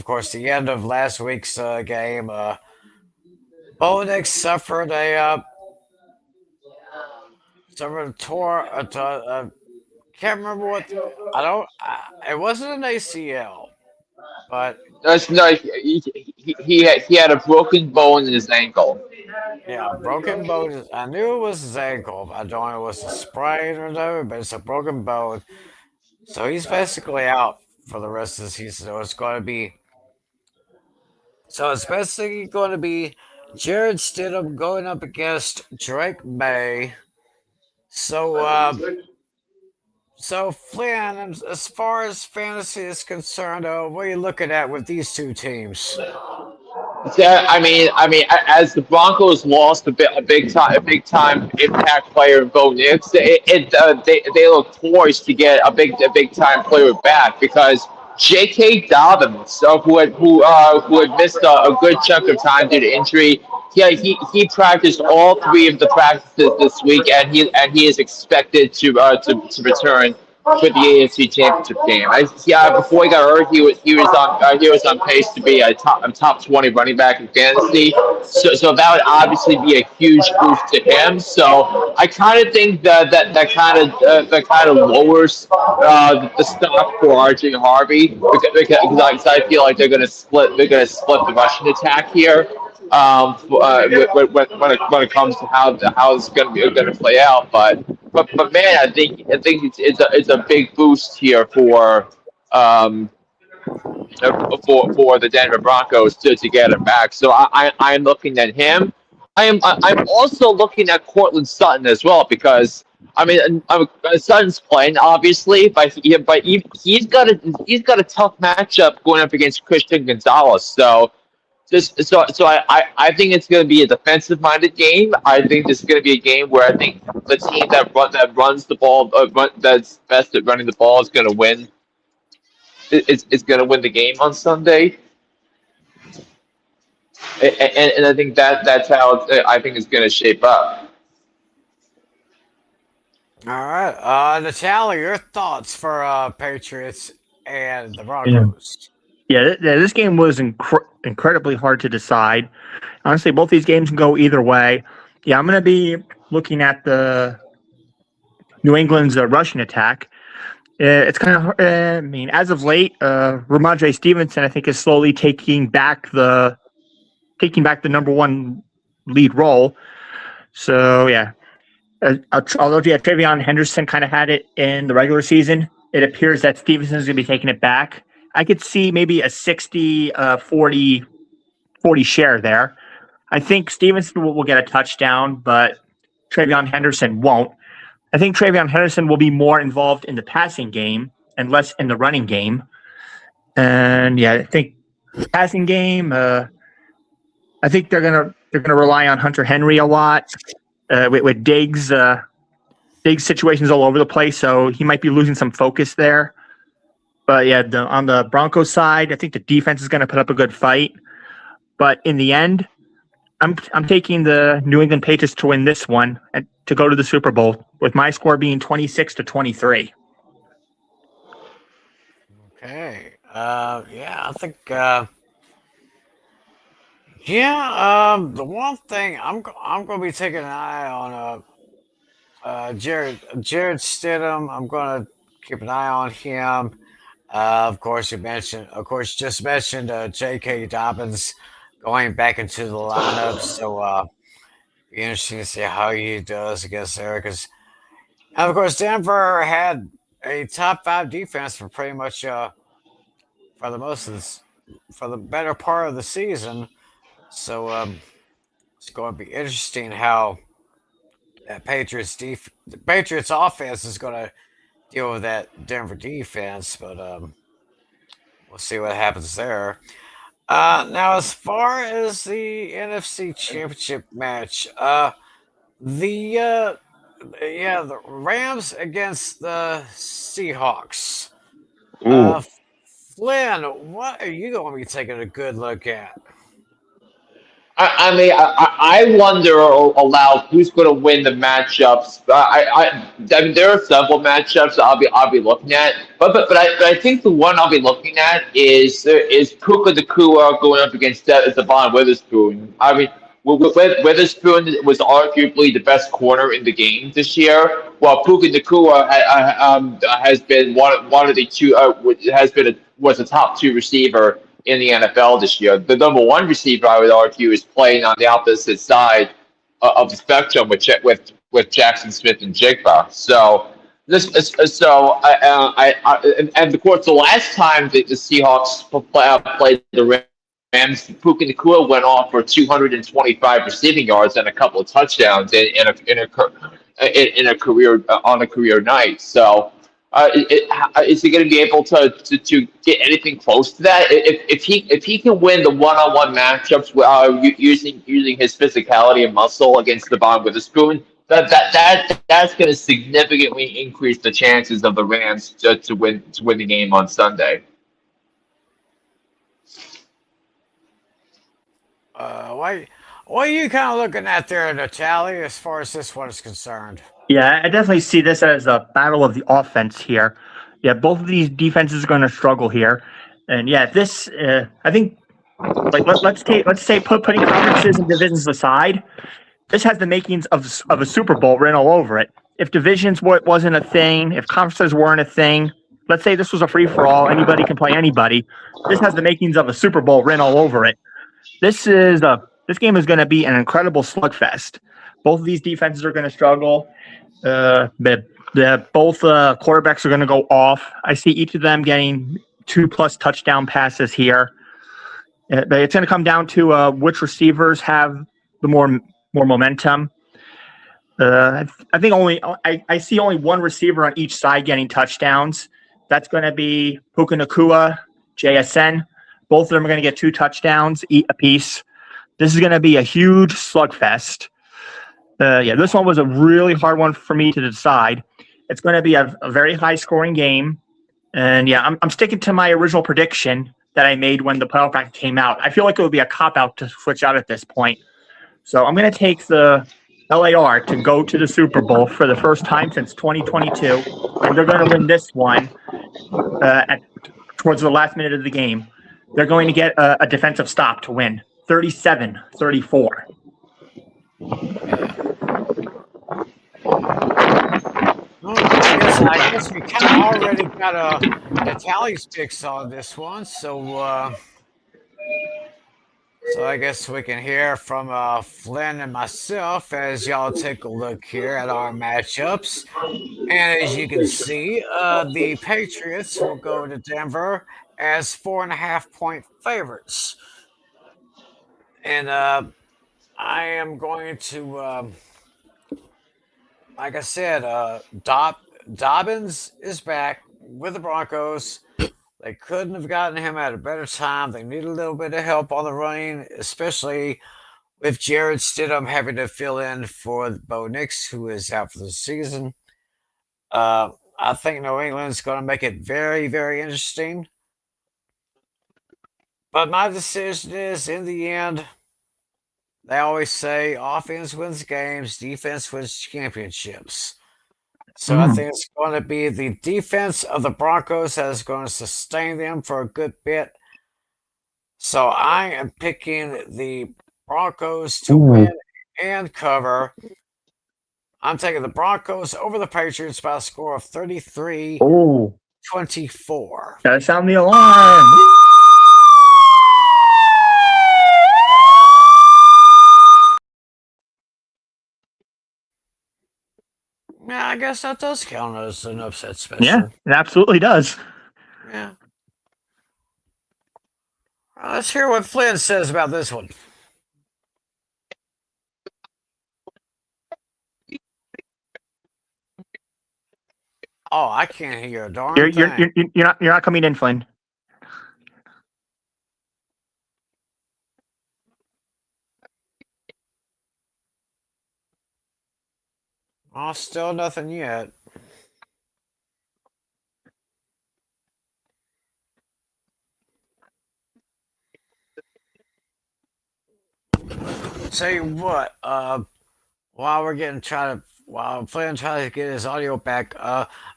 [SPEAKER 1] course, the end of last week's game, Bonick suffered a tore. Can't remember what. I don't. It wasn't an ACL, but
[SPEAKER 3] No, he had a broken bone in his ankle.
[SPEAKER 1] Yeah, broken bone. I knew it was his ankle. I don't know if it was a sprain or no, but it's a broken bone. So he's basically out for the rest of the season. So it's basically going to be Jared Stidham going up against Drake May. So, so Flynn, as far as fantasy is concerned, what are you looking at with these two teams?
[SPEAKER 3] Yeah, as the Broncos lost a big time impact player in Bo Nix, they look poised to get a big time player back because J.K. Dobbins, who had missed a good chunk of time due to injury, yeah, he practiced all three of the practices this week, and he is expected to return for the AFC Championship game. Before he got hurt, he was on pace to be a top 20 running back in fantasy. So that would obviously be a huge boost to him. So I kind of think that kind of lowers the stock for RJ Harvey because I feel like they're going to split the rushing attack here. When it comes to how it's going to play out, but man, I think it's a big boost here um, for the Denver Broncos to get him back. So I'm looking at him. I'm also looking at Cortland Sutton as well because Sutton's playing obviously, he's got a tough matchup going up against Christian Gonzalez. I think it's going to be a defensive minded game. I think this is going to be a game where I think the team that runs the ball that's best at running the ball is going to win. It's going to win the game on Sunday, and I think that's how I think it's going to shape up.
[SPEAKER 1] All right, Natalia, your thoughts for Patriots and the
[SPEAKER 2] Yeah,
[SPEAKER 1] Broncos?
[SPEAKER 2] this game was incredibly hard to decide. Honestly, both these games can go either way. Yeah, I'm going to be looking at the New England's rushing attack. It's kind of, as of late, Ramondre Stevenson, I think, is slowly taking back the number one lead role. So yeah, although Travion Henderson kind of had it in the regular season, it appears that Stevenson is going to be taking it back. I could see maybe a 60 40 share there. I think Stevenson will get a touchdown, but Travion Henderson won't. I think Travion Henderson will be more involved in the passing game and less in the running game. And yeah, I think passing game. I think they're gonna rely on Hunter Henry a lot with Diggs. Diggs situations all over the place, so he might be losing some focus there. But yeah, on the Broncos side, I think the defense is going to put up a good fight. But in the end, I'm taking the New England Patriots to win this one and to go to the Super Bowl, with my score being 26-23.
[SPEAKER 1] Okay, yeah, I think, the one thing I'm going to be taking an eye on Jared Stidham. I'm going to keep an eye on him. Just mentioned J.K. Dobbins going back into the lineup. So be interesting to see how he does against there. Because of course Denver had a top five defense for pretty much for the most of this, for the better part of the season. So it's going to be interesting how the Patriots offense is going to deal with that Denver defense, but we'll see what happens there. Now, as far as the NFC Championship match, the the Rams against the Seahawks.
[SPEAKER 3] Ooh.
[SPEAKER 1] Uh, Flynn, what are you going to be taking a good look at?
[SPEAKER 3] I wonder aloud who's going to win the matchups. I mean, there are several matchups I'll be looking at, but I think the one I'll be looking at is Puka Nakua going up against Devon Witherspoon. I mean, Witherspoon was arguably the best corner in the game this year, while Puka Nakua has been one of the two was a top two receiver in the NFL this year. The number one receiver, I would argue, is playing on the opposite side of the spectrum with Jackson Smith and Jigba. So and of course the last time the Seahawks played the Rams, Puka Nakua went off for 225 receiving yards and a couple of touchdowns in a career on a career night. So, is he going to be able to get anything close to that? If he can win the one-on-one matchups using his physicality and muscle against the Devon Witherspoon, that's going to significantly increase the chances of the Rams to win the game on Sunday.
[SPEAKER 1] What are you kind of looking at there, Natale, as far as this one is concerned?
[SPEAKER 2] Yeah, I definitely see this as a battle of the offense here. Yeah, both of these defenses are going to struggle here, and yeah, this I think like let's say putting conferences and divisions aside, this has the makings of a Super Bowl written all over it. If divisions wasn't a thing, if conferences weren't a thing, let's say this was a free for all, anybody can play anybody. This has the makings of a Super Bowl written all over it. This game is going to be an incredible slugfest. Both of these defenses are going to struggle. Both quarterbacks are going to go off. I see each of them getting 2+ touchdown passes here. But it's going to come down to which receivers have the more momentum. I think I see only one receiver on each side getting touchdowns. That's going to be Puka Nakua, JSN. Both of them are going to get 2 touchdowns apiece. This is going to be a huge slugfest. This one was a really hard one for me to decide. It's going to be a very high-scoring game. And, yeah, I'm sticking to my original prediction that I made when the playoff bracket came out. I feel like it would be a cop-out to switch out at this point. So I'm going to take the LAR to go to the Super Bowl for the first time since 2022. And they're going to win this one towards the last minute of the game. They're going to get a defensive stop to win, 37-34.
[SPEAKER 1] I guess we kind of already got Natale's picks on this one, so I guess we can hear from Flynn and myself as y'all take a look here at our matchups. And as you can see, the Patriots will go to Denver as 4.5-point favorites. And I am going to, like I said, Dobbins is back with the Broncos. They couldn't have gotten him at a better time. They need a little bit of help on the running, especially with Jared Stidham having to fill in for Bo Nix, who is out for the season. I think New England's going to make it very, very interesting. But my decision is, in the end, they always say offense wins games, defense wins championships. So I think it's going to be the defense of the Broncos that is going to sustain them for a good bit. So I am picking the Broncos to win and cover. I'm taking the Broncos over the Patriots by a score of 33-24.
[SPEAKER 2] Gotta sound the alarm.
[SPEAKER 1] Yeah, I guess that does count as an upset special.
[SPEAKER 2] Yeah, it absolutely does.
[SPEAKER 1] Yeah. Let's hear what Flynn says about this one. Oh, I can't hear a darn thing.
[SPEAKER 2] You're not coming in, Flynn.
[SPEAKER 1] Oh, still nothing yet. Tell you what, while Flynn tries to get his audio back,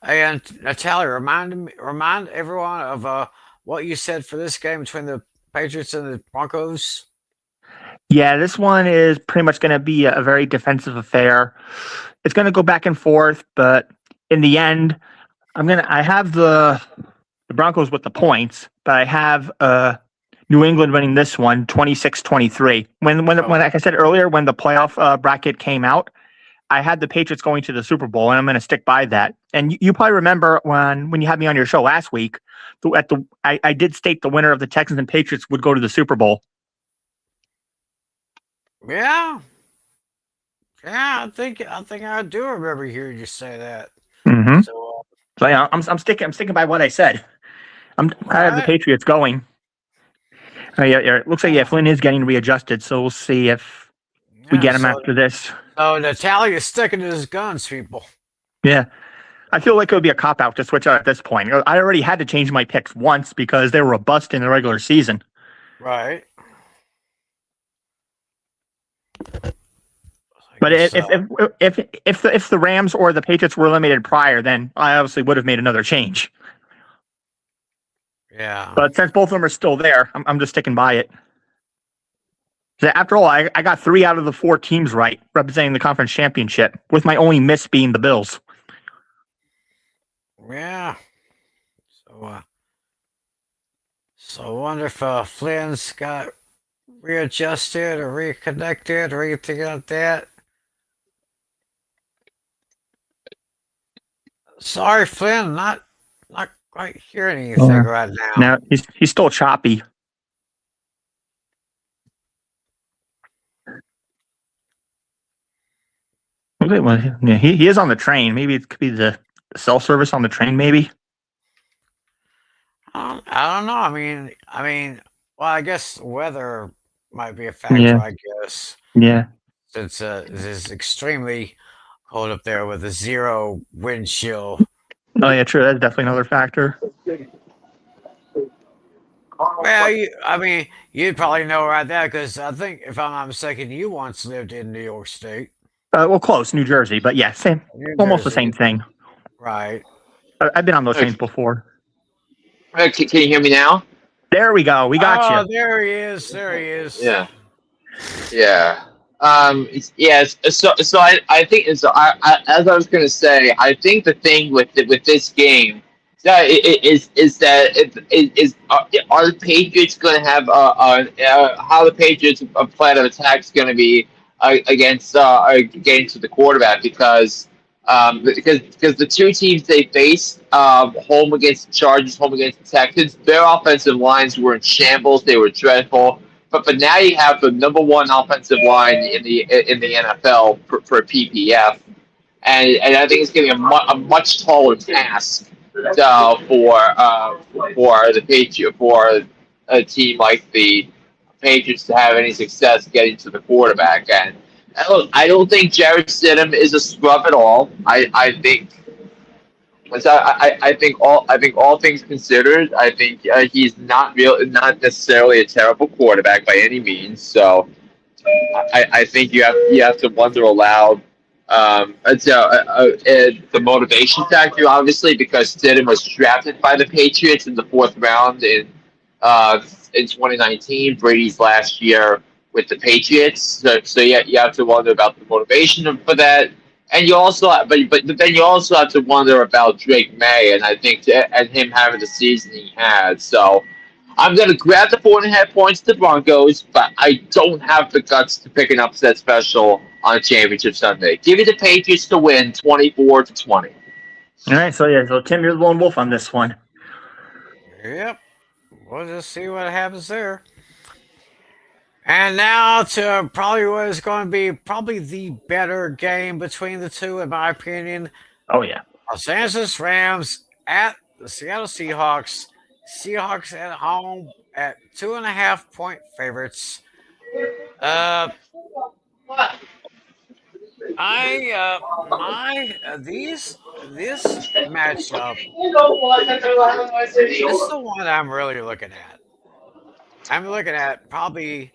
[SPEAKER 1] and Natale, remind everyone of what you said for this game between the Patriots and the Broncos.
[SPEAKER 2] Yeah, this one is pretty much going to be a very defensive affair. It's going to go back and forth, but in the end, I have the Broncos with the points, but I have New England winning this one 26-23. When like I said earlier, when the playoff bracket came out, I had the Patriots going to the Super Bowl, and I'm going to stick by that. And you probably remember when you had me on your show last week, I did state the winner of the Texans and Patriots would go to the Super Bowl.
[SPEAKER 1] Yeah. Yeah, I think I do remember hearing you say that.
[SPEAKER 2] Mm-hmm.
[SPEAKER 1] So,
[SPEAKER 2] yeah, I'm sticking by what I said. I have the Patriots going. Yeah, it looks like Flynn is getting readjusted, so we'll see if we get him after this.
[SPEAKER 1] Oh, Natale is sticking to his guns, people.
[SPEAKER 2] Yeah. I feel like it would be a cop-out to switch out at this point. I already had to change my picks once because they were a bust in the regular season.
[SPEAKER 1] Right.
[SPEAKER 2] But if the Rams or the Patriots were eliminated prior, then I obviously would have made another change.
[SPEAKER 1] Yeah.
[SPEAKER 2] But since both of them are still there, I'm just sticking by it. After all, I got 3 out of the 4 teams right, representing the conference championship, with my only miss being the Bills.
[SPEAKER 1] Yeah. So I wonder if Flynn's got readjusted or reconnected or anything like that. Sorry, Flynn, not quite hearing anything right now.
[SPEAKER 2] Now he's still choppy. Yeah, he is on the train. Maybe it could be the cell service on the train. Maybe.
[SPEAKER 1] I don't know. I mean, well, I guess weather might be a factor. I guess.
[SPEAKER 2] Yeah.
[SPEAKER 1] Since it is extremely cold up there with a 0 wind chill.
[SPEAKER 2] Oh yeah, true. That's definitely another factor.
[SPEAKER 1] Well, you'd probably know right there because I think, if I'm not mistaken, you once lived in New York State.
[SPEAKER 2] Well, close, New Jersey, but yeah, same, almost the same thing.
[SPEAKER 1] Right.
[SPEAKER 2] I've been on those trains before.
[SPEAKER 3] Can you hear me now?
[SPEAKER 2] There we go. We got you.
[SPEAKER 1] Oh, there he is. There he is.
[SPEAKER 3] Yeah. Yeah. Yes. So I think as I was going to say, I think the thing with this game is are the Patriots going to have how the Patriots' plan of attack is going to be against getting to the quarterback because the 2 teams they faced home against the Chargers, home against the Texans, their offensive lines were in shambles. They were dreadful. But now you have the number 1 offensive line in the NFL for PPF, and I think it's going to be a much taller task for a team like the Patriots to have any success getting to the quarterback. And I don't think Jarrett Stidham is a scrub at all. I think all things considered, I think he's not necessarily a terrible quarterback by any means. So I think you have to wonder aloud. The motivation factor, obviously, because Stidham was drafted by the Patriots in the 4th round in 2019, Brady's last year with the Patriots. So you have to wonder about the motivation for that. And you also, but then you also have to wonder about Drake May, and I think and him having the season he had. So I'm going to grab the 4.5 points to the Broncos, but I don't have the guts to pick an upset special on Championship Sunday. Give me the Patriots to win 24-20.
[SPEAKER 2] All right, so Tim, you're the lone wolf on this one.
[SPEAKER 1] Yep. We'll just see what happens there. And now to probably what is going to be probably the better game between the 2, in my opinion.
[SPEAKER 2] Oh, yeah.
[SPEAKER 1] Los Angeles Rams at the Seattle Seahawks. Seahawks at home at 2.5-point favorites. This matchup is the one I'm really looking at. I'm looking at probably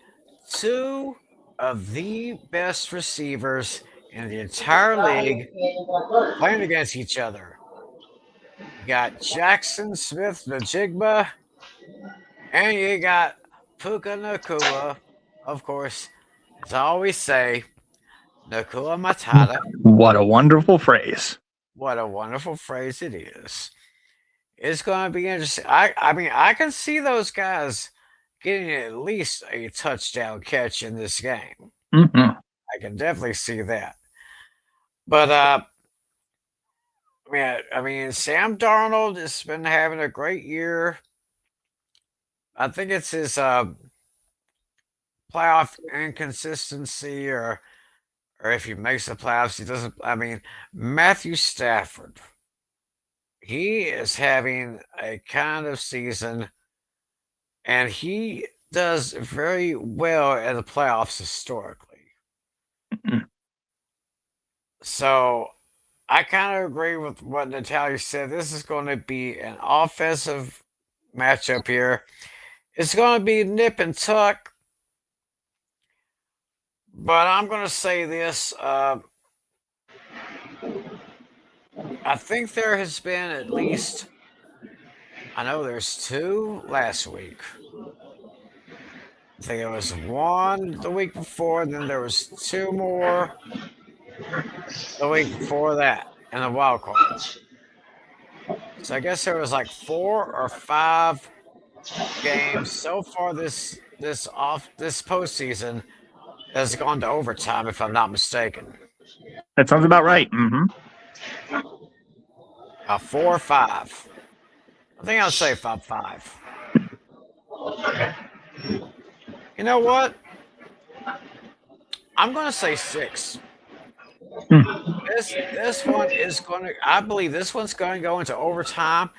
[SPEAKER 1] 2 of the best receivers in the entire league playing against each other. You got Jackson Smith-Njigba, and you got Puka Nacua, of course, as I always say, Nacua Matata.
[SPEAKER 2] What a wonderful phrase.
[SPEAKER 1] What a wonderful phrase it is. It's going to be interesting. I mean, I can see those guys getting at least a touchdown catch in this game.
[SPEAKER 2] Hmm.
[SPEAKER 1] I can definitely see that. But I mean, Sam Darnold has been having a great year. I think it's his playoff inconsistency, or if he makes the playoffs, he doesn't. I mean, Matthew Stafford, he is having a kind of season, and he does very well in the playoffs historically. So I kind of agree with what Natalia said. This is going to be an offensive matchup here. It's going to be nip and tuck, but I'm going to say this. I think there has been at least, I know there's two last week. I think there was one the week before, and then there was two more the week before that in the wild card. So I guess there was like 4 or 5 games so far this postseason has gone to overtime, if I'm not mistaken.
[SPEAKER 2] That sounds about right. Hmm.
[SPEAKER 1] 4 or 5. I think I'll say 5-5. You know what? I'm going to say 6. This one is going to. I believe this one's going to go into overtime,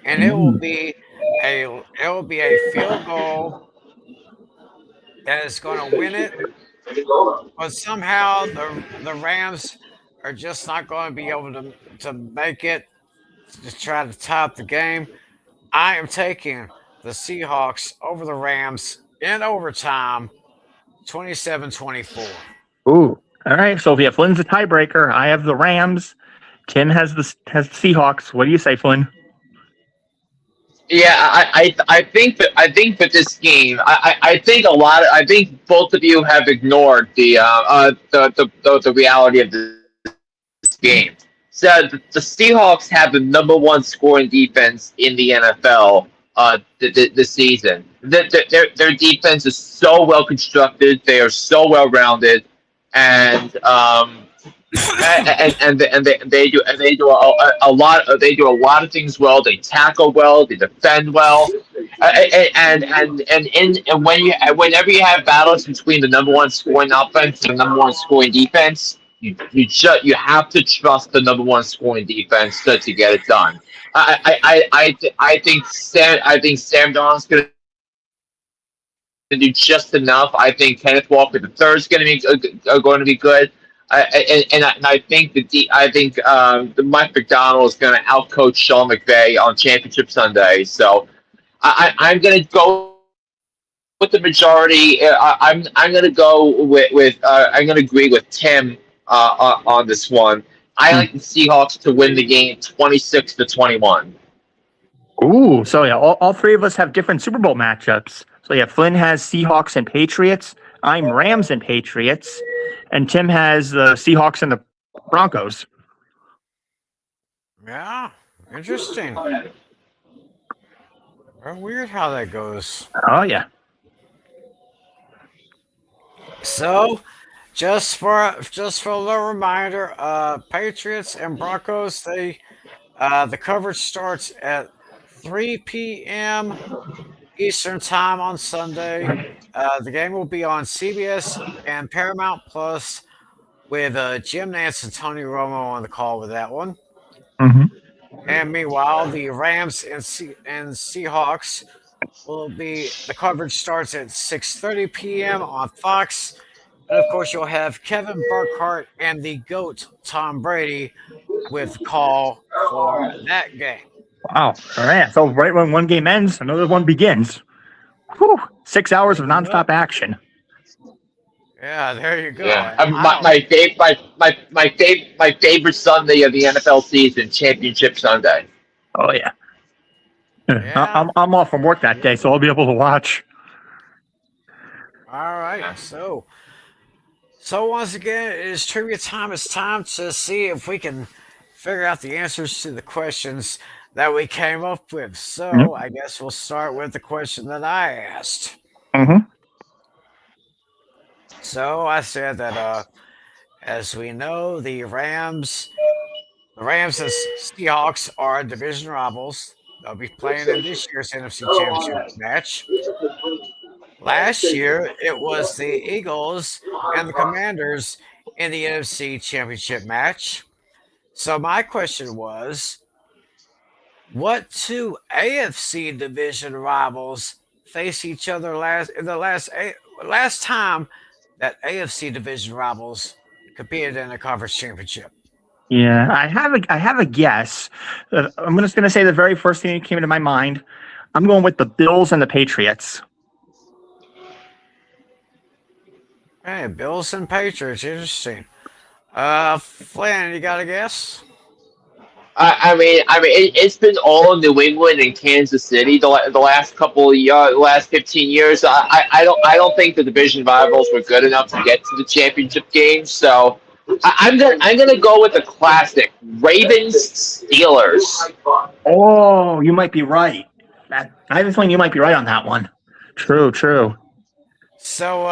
[SPEAKER 1] and it will be a field goal that is going to win it. But somehow the Rams are just not going to be able to make it to try to tie up the game. I am taking the Seahawks over the Rams in overtime, 27-24.
[SPEAKER 2] Ooh. All right. So yeah, Flynn's the tiebreaker. I have the Rams. Tim has the Seahawks. What do you say, Flynn?
[SPEAKER 3] Yeah, I think that this game, I think I think both of you have ignored the reality of this game. So the Seahawks have the number one scoring defense in the NFL this season. Their defense is so well constructed. They are so well rounded, and they do a lot. They do a lot of things well. They tackle well. They defend well. And whenever you have battles between the number one scoring offense and the number one scoring defense, you have to trust the number one scoring defense to get it done. I think Sam Darnold's going to do just enough. I think Kenneth Walker the third is going to be good. I think the Mike McDaniel is going to outcoach Sean McVay on Championship Sunday. So I'm going to go with the majority. I'm going to go with I'm going to agree with Tim on this one. I like the Seahawks to win the game 26-21.
[SPEAKER 2] Ooh. So yeah, all three of us have different Super Bowl matchups. So yeah, Flynn has Seahawks and Patriots. I'm Rams and Patriots. And Tim has the Seahawks and the Broncos.
[SPEAKER 1] Yeah, interesting. Very weird how that goes.
[SPEAKER 2] Oh yeah.
[SPEAKER 1] So, just for a little reminder, Patriots and Broncos, the coverage starts at 3 p.m. Eastern Time on Sunday. The game will be on CBS and Paramount Plus with Jim Nance and Tony Romo on the call with that one.
[SPEAKER 2] Mm-hmm.
[SPEAKER 1] And meanwhile, the Rams and Seahawks will be the coverage starts at 6:30 p.m. on Fox. And of course, you'll have Kevin Burkhardt and the GOAT Tom Brady with the call for that game.
[SPEAKER 2] Wow. All right. So right when one game ends, another one begins. Whew. 6 hours of nonstop action.
[SPEAKER 1] Yeah, there you go.
[SPEAKER 3] Yeah,
[SPEAKER 1] Wow.
[SPEAKER 3] my favorite Sunday of the NFL season, Championship Sunday.
[SPEAKER 2] Oh yeah.
[SPEAKER 1] Yeah.
[SPEAKER 2] I'm off from work that day, so I'll be able to watch.
[SPEAKER 1] All right. So once again, it is trivia time. It's time to see if we can figure out the answers to the questions that we came up with. So I guess we'll start with the question that I asked.
[SPEAKER 2] Mm-hmm.
[SPEAKER 1] So I said that, as we know, the Rams and Seahawks are division rivals. They'll be playing in this year's NFC Championship match. Last year, it was the Eagles and the Commanders in the NFC Championship match. So my question was, what two AFC division rivals face each other last time that AFC division rivals competed in a conference championship?
[SPEAKER 2] Yeah, I have a guess. I'm just going to say the very first thing that came into my mind. I'm going with the Bills and the Patriots.
[SPEAKER 1] Hey, Bills and Patriots, interesting. Flynn, you got a guess?
[SPEAKER 3] It's been all New England and Kansas City the last couple of years, last 15 years. I don't think the division rivals were good enough to get to the championship game. So I'm gonna go with the classic Ravens Steelers.
[SPEAKER 2] Oh, you might be right. I have a feeling you might be right on that one. True, true.
[SPEAKER 1] So,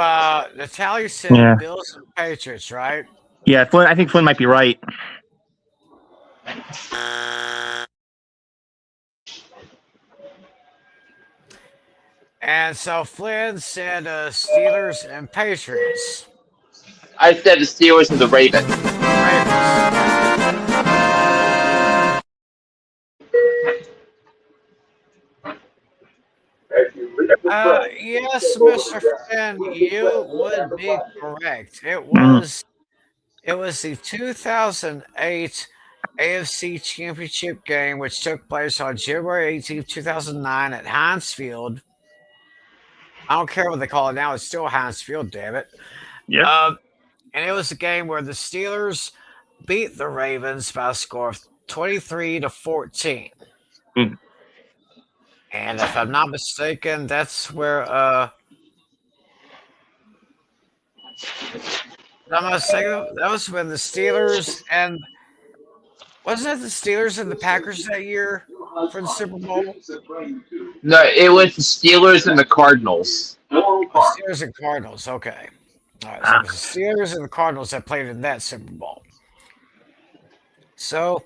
[SPEAKER 1] Natalia said
[SPEAKER 2] Yeah,
[SPEAKER 1] Bills and Patriots, right?
[SPEAKER 2] yeah. Flynn, I think Flynn might be right.
[SPEAKER 1] And so Flynn said Steelers and Patriots.
[SPEAKER 3] I said the Steelers and the Ravens.
[SPEAKER 1] Ravens. Yes, Mr. Flynn, you would be correct.
[SPEAKER 2] Mm.
[SPEAKER 1] It was the 2008 AFC Championship game, which took place on January 18th, 2009 at Heinz Field. I don't care what they call it now, it's still Heinz Field, damn it.
[SPEAKER 2] Yep.
[SPEAKER 1] And it was a game where the Steelers beat the Ravens by a score of 23-14.
[SPEAKER 2] Mm.
[SPEAKER 1] And if I'm not mistaken, that's where I'm not mistaken, that was when the Steelers and wasn't it the Steelers and the Packers that year for the Super Bowl?
[SPEAKER 3] No, it was the Steelers and the Cardinals.
[SPEAKER 1] Oh, Steelers and Cardinals. Okay. All right. So it
[SPEAKER 2] Ah,
[SPEAKER 1] was the Steelers and the Cardinals that played in that Super Bowl. So,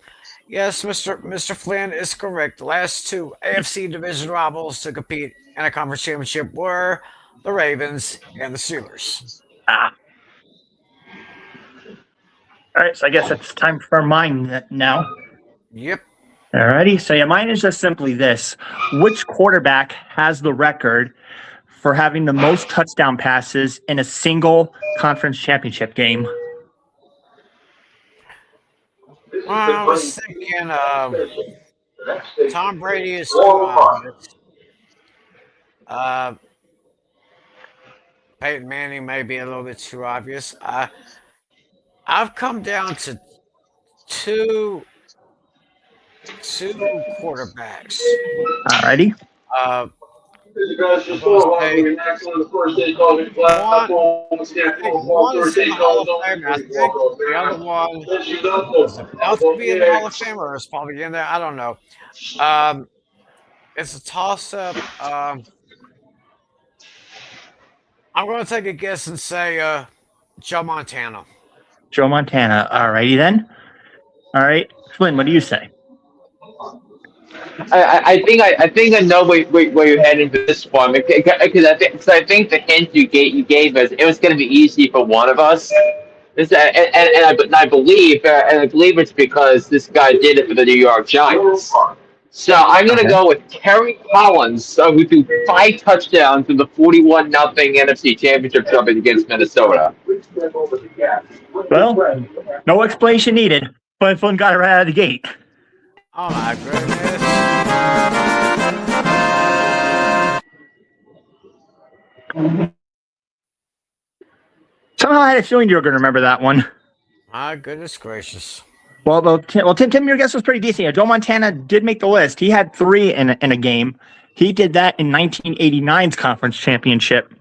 [SPEAKER 1] yes, Mr. Flynn is correct. The last two AFC division rivals to compete in a conference championship were the Ravens and the Steelers.
[SPEAKER 2] ah. All right, so I guess it's time for mine now.
[SPEAKER 1] Yep.
[SPEAKER 2] Alrighty, so yeah, mine is just simply this: which quarterback has the record for having the most touchdown passes in a single conference championship game?
[SPEAKER 1] Well, I was thinking Tom Brady is too obvious. Uh, Peyton Manning may be a little bit too obvious. I've come down to two quarterbacks.
[SPEAKER 2] Alrighty.
[SPEAKER 1] Uh, I'm going to say I think one is in the Hall of Fame. I think the other one is about to be in the Hall of Fame or is probably in there. I don't know. It's a toss-up. I'm going to take a guess and say Joe Montana.
[SPEAKER 2] Joe Montana. Alrighty then. All right, Flynn, what do you say?
[SPEAKER 3] I think I know where you're heading to this one because I think the hint you gave us it was going to be easy for one of us. I believe it's because this guy did it for the New York Giants. So I'm going to
[SPEAKER 2] Okay.
[SPEAKER 3] go with Terry Collins, who threw 5 touchdowns in the 41-0 NFC Championship trumpet against Minnesota.
[SPEAKER 2] Well, no explanation needed. But Flynn got it right out of the gate.
[SPEAKER 1] Oh my goodness.
[SPEAKER 2] Somehow I had a feeling you were going to remember that one.
[SPEAKER 1] My goodness gracious.
[SPEAKER 2] Tim, your guess was pretty decent. Yeah, Joe Montana did make the list. He had 3 in a game. He did that in 1989's conference championship.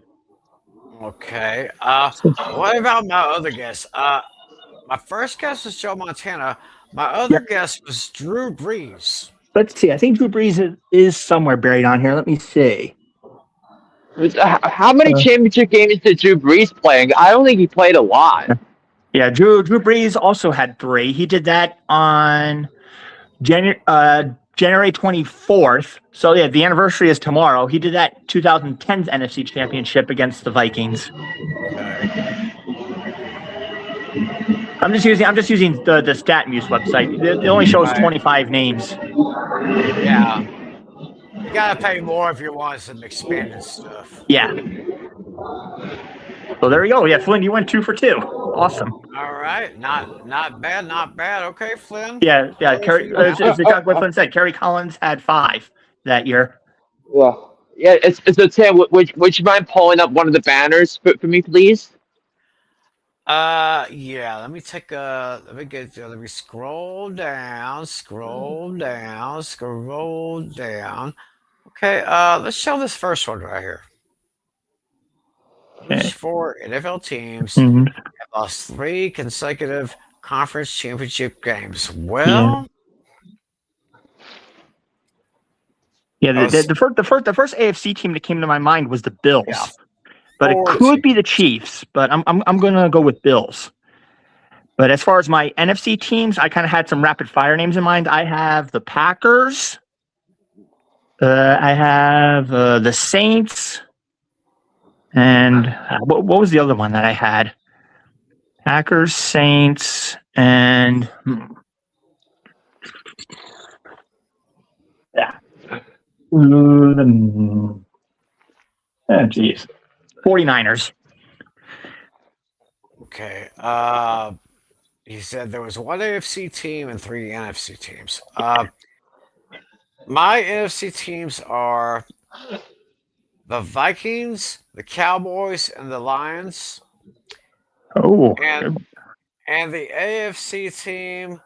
[SPEAKER 1] Okay. What about my other guess? My first guess was Joe Montana. My other guess was Drew Brees.
[SPEAKER 2] Let's see. I think Drew Brees is somewhere buried on here. Let me see.
[SPEAKER 3] How many championship games did Drew Brees play? I don't think he played a lot.
[SPEAKER 2] Yeah, Drew Brees also had 3. He did that on January 24th. So yeah, the anniversary is tomorrow. He did that 2010's NFC Championship against the Vikings. I'm just using the StatMuse website. It only shows 25 names.
[SPEAKER 1] Yeah. You gotta pay more if you want some expanded stuff.
[SPEAKER 2] Yeah. So there we go. Yeah, Flynn, you went 2 for 2. Awesome.
[SPEAKER 1] All right, not bad, not bad. Okay, Flynn.
[SPEAKER 2] Yeah. As what Flynn said, Kerry Collins had 5 that year.
[SPEAKER 3] Well, yeah. So Tim, would you mind pulling up one of the banners for me, please?
[SPEAKER 1] Yeah. Let me let me scroll down. Okay. Let's show this first one right here. Which 4 NFL teams have lost 3 consecutive conference championship games? Well,
[SPEAKER 2] the first AFC team that came to my mind was the Bills, but it could be the Chiefs. But I'm gonna go with Bills. But as far as my NFC teams, I kind of had some rapid fire names in mind. I have the Packers. I have the Saints. And what was the other one that I had? Packers, Saints, and yeah. Oh, geez. 49ers.
[SPEAKER 1] Okay. He said there was 1 AFC team and 3 NFC teams. My NFC teams are the Vikings, the Cowboys, and the Lions.
[SPEAKER 2] Oh.
[SPEAKER 1] And the AFC team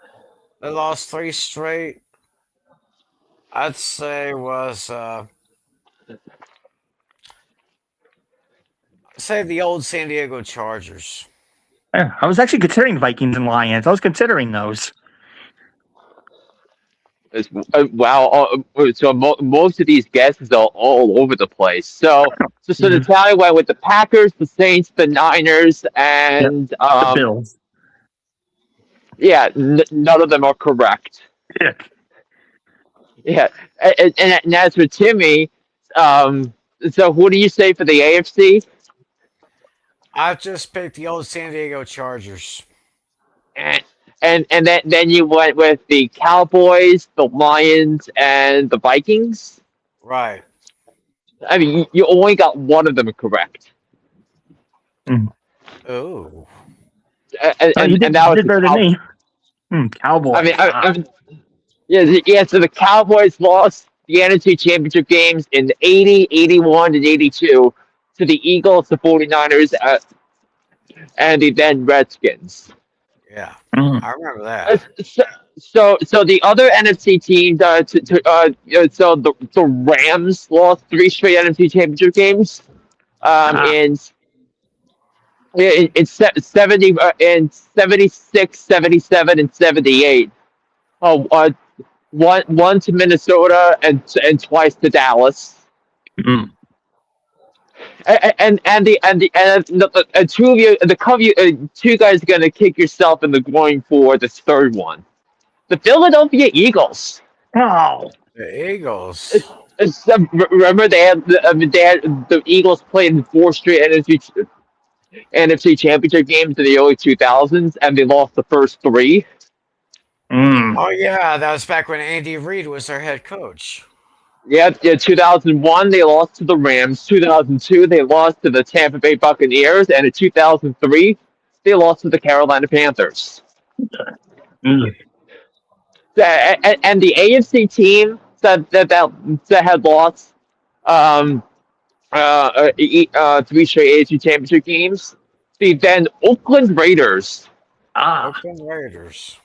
[SPEAKER 1] that lost 3 straight, I'd say was say the old San Diego Chargers.
[SPEAKER 2] Yeah, I was actually considering Vikings and Lions. I was considering those.
[SPEAKER 3] Wow. So most of these guesses are all over the place. So the tally went with the Packers, the Saints, the Niners, and
[SPEAKER 2] the Bills.
[SPEAKER 3] Yeah, none of them are correct.
[SPEAKER 2] Yeah.
[SPEAKER 3] Yeah, and as for Timmy, so who do you say for the AFC?
[SPEAKER 1] I've just picked the old San Diego Chargers.
[SPEAKER 3] And then you went with the Cowboys, the Lions, and the Vikings?
[SPEAKER 1] Right.
[SPEAKER 3] I mean, you only got one of them correct.
[SPEAKER 1] Oh.
[SPEAKER 3] And that was
[SPEAKER 2] better than me. Cowboys.
[SPEAKER 3] I mean, yeah, so the Cowboys lost the NFC Championship games in 80, 81, and 82 to the Eagles, the 49ers, and the then Redskins.
[SPEAKER 1] Yeah, I remember that.
[SPEAKER 3] So the other NFC teams, so the Rams lost 3 straight NFC Championship games, in 70, in 76, 77, and 78. One to Minnesota and twice to Dallas. And two of you, two guys are gonna kick yourself in the groin for this third one. The Philadelphia Eagles.
[SPEAKER 2] Oh,
[SPEAKER 1] the Eagles.
[SPEAKER 3] Remember they had the Eagles played in 4 straight NFC Championship games in the early 2000s, and they lost the first 3.
[SPEAKER 1] Oh yeah, that was back when Andy Reid was their head coach.
[SPEAKER 3] Yeah, 2001 they lost to the Rams. 2002 they lost to the Tampa Bay Buccaneers, and in 2003 they lost to the Carolina Panthers. And the AFC team that had lost 3 straight AFC Championship games, the then Oakland Raiders.
[SPEAKER 1] Oakland Raiders.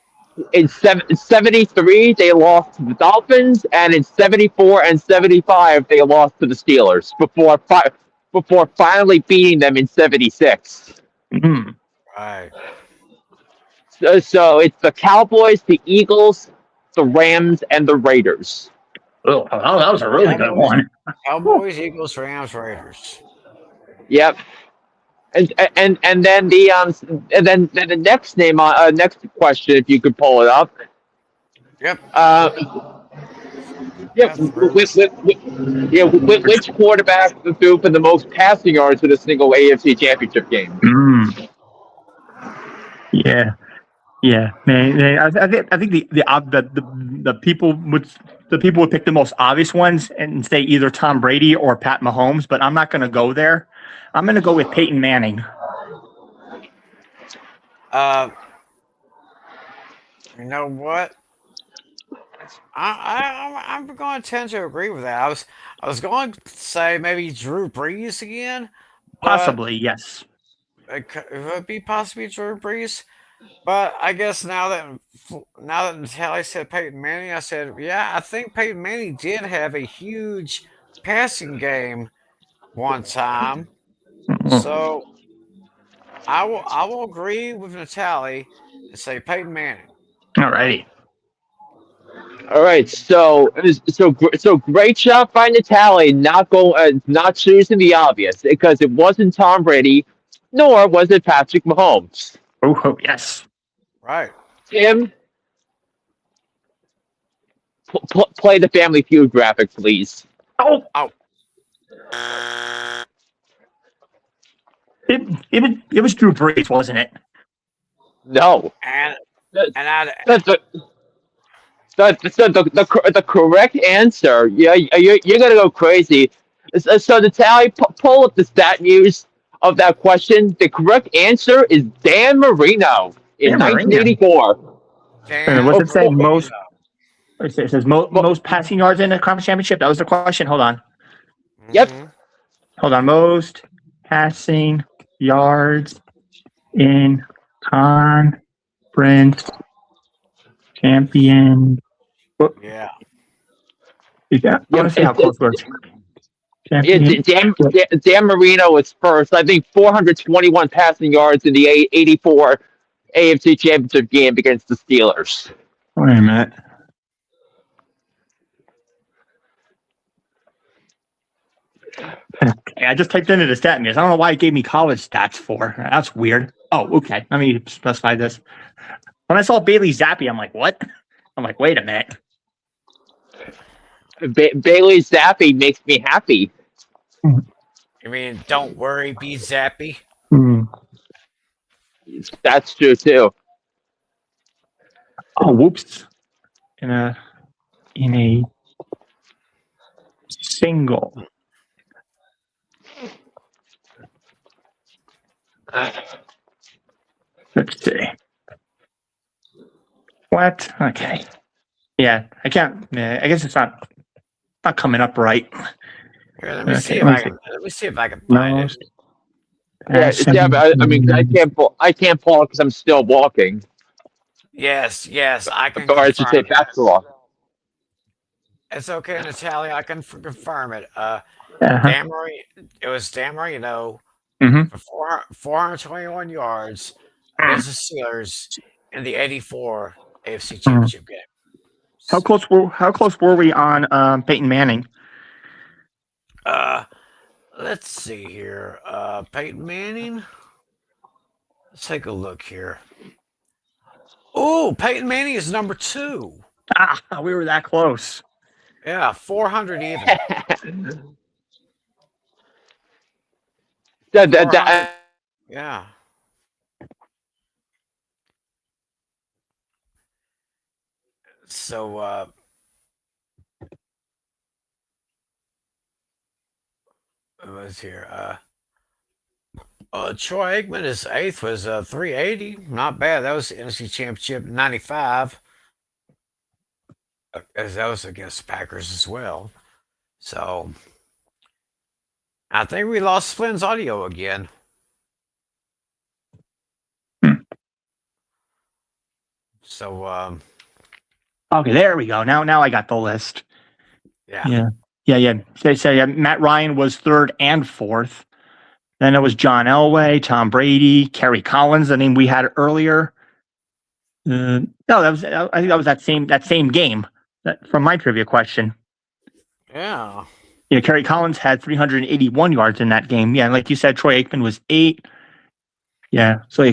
[SPEAKER 3] In 73, they lost to the Dolphins, and in 74 and 75, they lost to the Steelers before finally beating them in 76.
[SPEAKER 1] Right.
[SPEAKER 3] So it's the Cowboys, the Eagles, the Rams, and the Raiders.
[SPEAKER 2] Oh, that was a really good
[SPEAKER 1] Cowboys,
[SPEAKER 2] one.
[SPEAKER 1] Cowboys, Eagles, Rams, Raiders.
[SPEAKER 3] Yep. And then then the next name on next question, if you could pull it up.
[SPEAKER 1] Yep,
[SPEAKER 3] Uh, Yep.
[SPEAKER 1] got through.
[SPEAKER 3] Which quarterback threw for the most passing yards in a single AFC Championship game?
[SPEAKER 2] Mm, yeah. Yeah, I think the people would pick the most obvious ones and say either Tom Brady or Pat Mahomes, but I'm not going to go there. I'm going to go with Peyton Manning.
[SPEAKER 1] Uh, you know what? I'm going to tend to agree with that. I was going to say maybe Drew Brees again, but
[SPEAKER 2] Possibly, yes.
[SPEAKER 1] it would be possibly Drew Brees. But I guess now that Natale said Peyton Manning, I said, yeah, I think Peyton Manning did have a huge passing game one time. So I will agree with Natale and say Peyton Manning.
[SPEAKER 2] All righty.
[SPEAKER 3] All right, so great job by Natali, not choosing the obvious because it wasn't Tom Brady, nor was it Patrick Mahomes.
[SPEAKER 2] Oh, yes.
[SPEAKER 1] Right.
[SPEAKER 3] Tim, play the Family Feud graphic, please.
[SPEAKER 2] Oh,
[SPEAKER 1] Oh,
[SPEAKER 2] it was Drew Brees, wasn't it?
[SPEAKER 3] No,
[SPEAKER 1] and
[SPEAKER 3] the
[SPEAKER 1] and I
[SPEAKER 3] the the correct answer. Yeah, you're gonna go crazy. So Natali, pull up the stat news of that question. The correct answer is Dan Marino in
[SPEAKER 2] Yeah, Marino.
[SPEAKER 3] 1984.
[SPEAKER 2] What's
[SPEAKER 1] Dan
[SPEAKER 2] it saying?
[SPEAKER 1] Marino.
[SPEAKER 2] It says most passing yards in the conference championship. That was the question. Hold on.
[SPEAKER 3] Yep.
[SPEAKER 1] Hmm.
[SPEAKER 2] Most passing yards in conference champion.
[SPEAKER 1] Yeah.
[SPEAKER 2] I want to see how close it was.
[SPEAKER 3] Yeah,
[SPEAKER 2] Champion.
[SPEAKER 3] Dan Marino was first. I think 421 passing yards in the 84 AFC Championship game against the Steelers.
[SPEAKER 2] Wait a minute. Okay, I just typed into the stat news. I don't know why it gave me college stats for. That's weird. Oh, okay. Let me specify this. When I saw Bailey Zappi, I'm like, what? I'm like, wait a minute.
[SPEAKER 3] Bailey Zappi makes me happy.
[SPEAKER 1] You mean don't worry, be zappy?
[SPEAKER 2] Hmm.
[SPEAKER 3] That's true too.
[SPEAKER 2] Oh, whoops. In a single. Let's see. What? Okay. Yeah, I can't. I guess it's not coming up right.
[SPEAKER 1] Here, let me see
[SPEAKER 2] Okay,
[SPEAKER 1] if I can find it.
[SPEAKER 2] most
[SPEAKER 3] Yeah, but I mean, I can't pull it because I'm still walking.
[SPEAKER 1] Yes, I can
[SPEAKER 3] Or I should
[SPEAKER 1] confirm
[SPEAKER 3] say
[SPEAKER 1] it.
[SPEAKER 3] basketball.
[SPEAKER 1] It's okay, Natalia. I can confirm it.
[SPEAKER 2] Uh-huh.
[SPEAKER 1] It was Dan Marino
[SPEAKER 2] Mm-hmm.
[SPEAKER 1] for 421 yards against the Steelers in the '84 AFC Championship game.
[SPEAKER 2] How close were we on Peyton Manning?
[SPEAKER 1] Uh, let's see here. Peyton Manning. Let's take a look here. Oh, Peyton Manning is number 2.
[SPEAKER 2] We were that close.
[SPEAKER 1] Yeah, 400 even.
[SPEAKER 3] That-
[SPEAKER 1] 400.
[SPEAKER 3] that-
[SPEAKER 1] Yeah. So, it was here. Troy Aikman is 8th, was 380. Not bad. That was the NFC Championship '95. As that was against the Packers as well. So, I think we lost Flynn's audio again. So,
[SPEAKER 2] Okay, there we go. Now I got the list.
[SPEAKER 1] yeah.
[SPEAKER 2] Yeah. They say Matt Ryan was 3rd and 4th. Then it was John Elway, Tom Brady, Kerry Collins. The name we had earlier. No, I think that was that same game from my trivia question.
[SPEAKER 1] Yeah.
[SPEAKER 2] Yeah, Kerry Collins had 381 yards in that game. Yeah, and like you said, Troy Aikman was 8. Yeah, so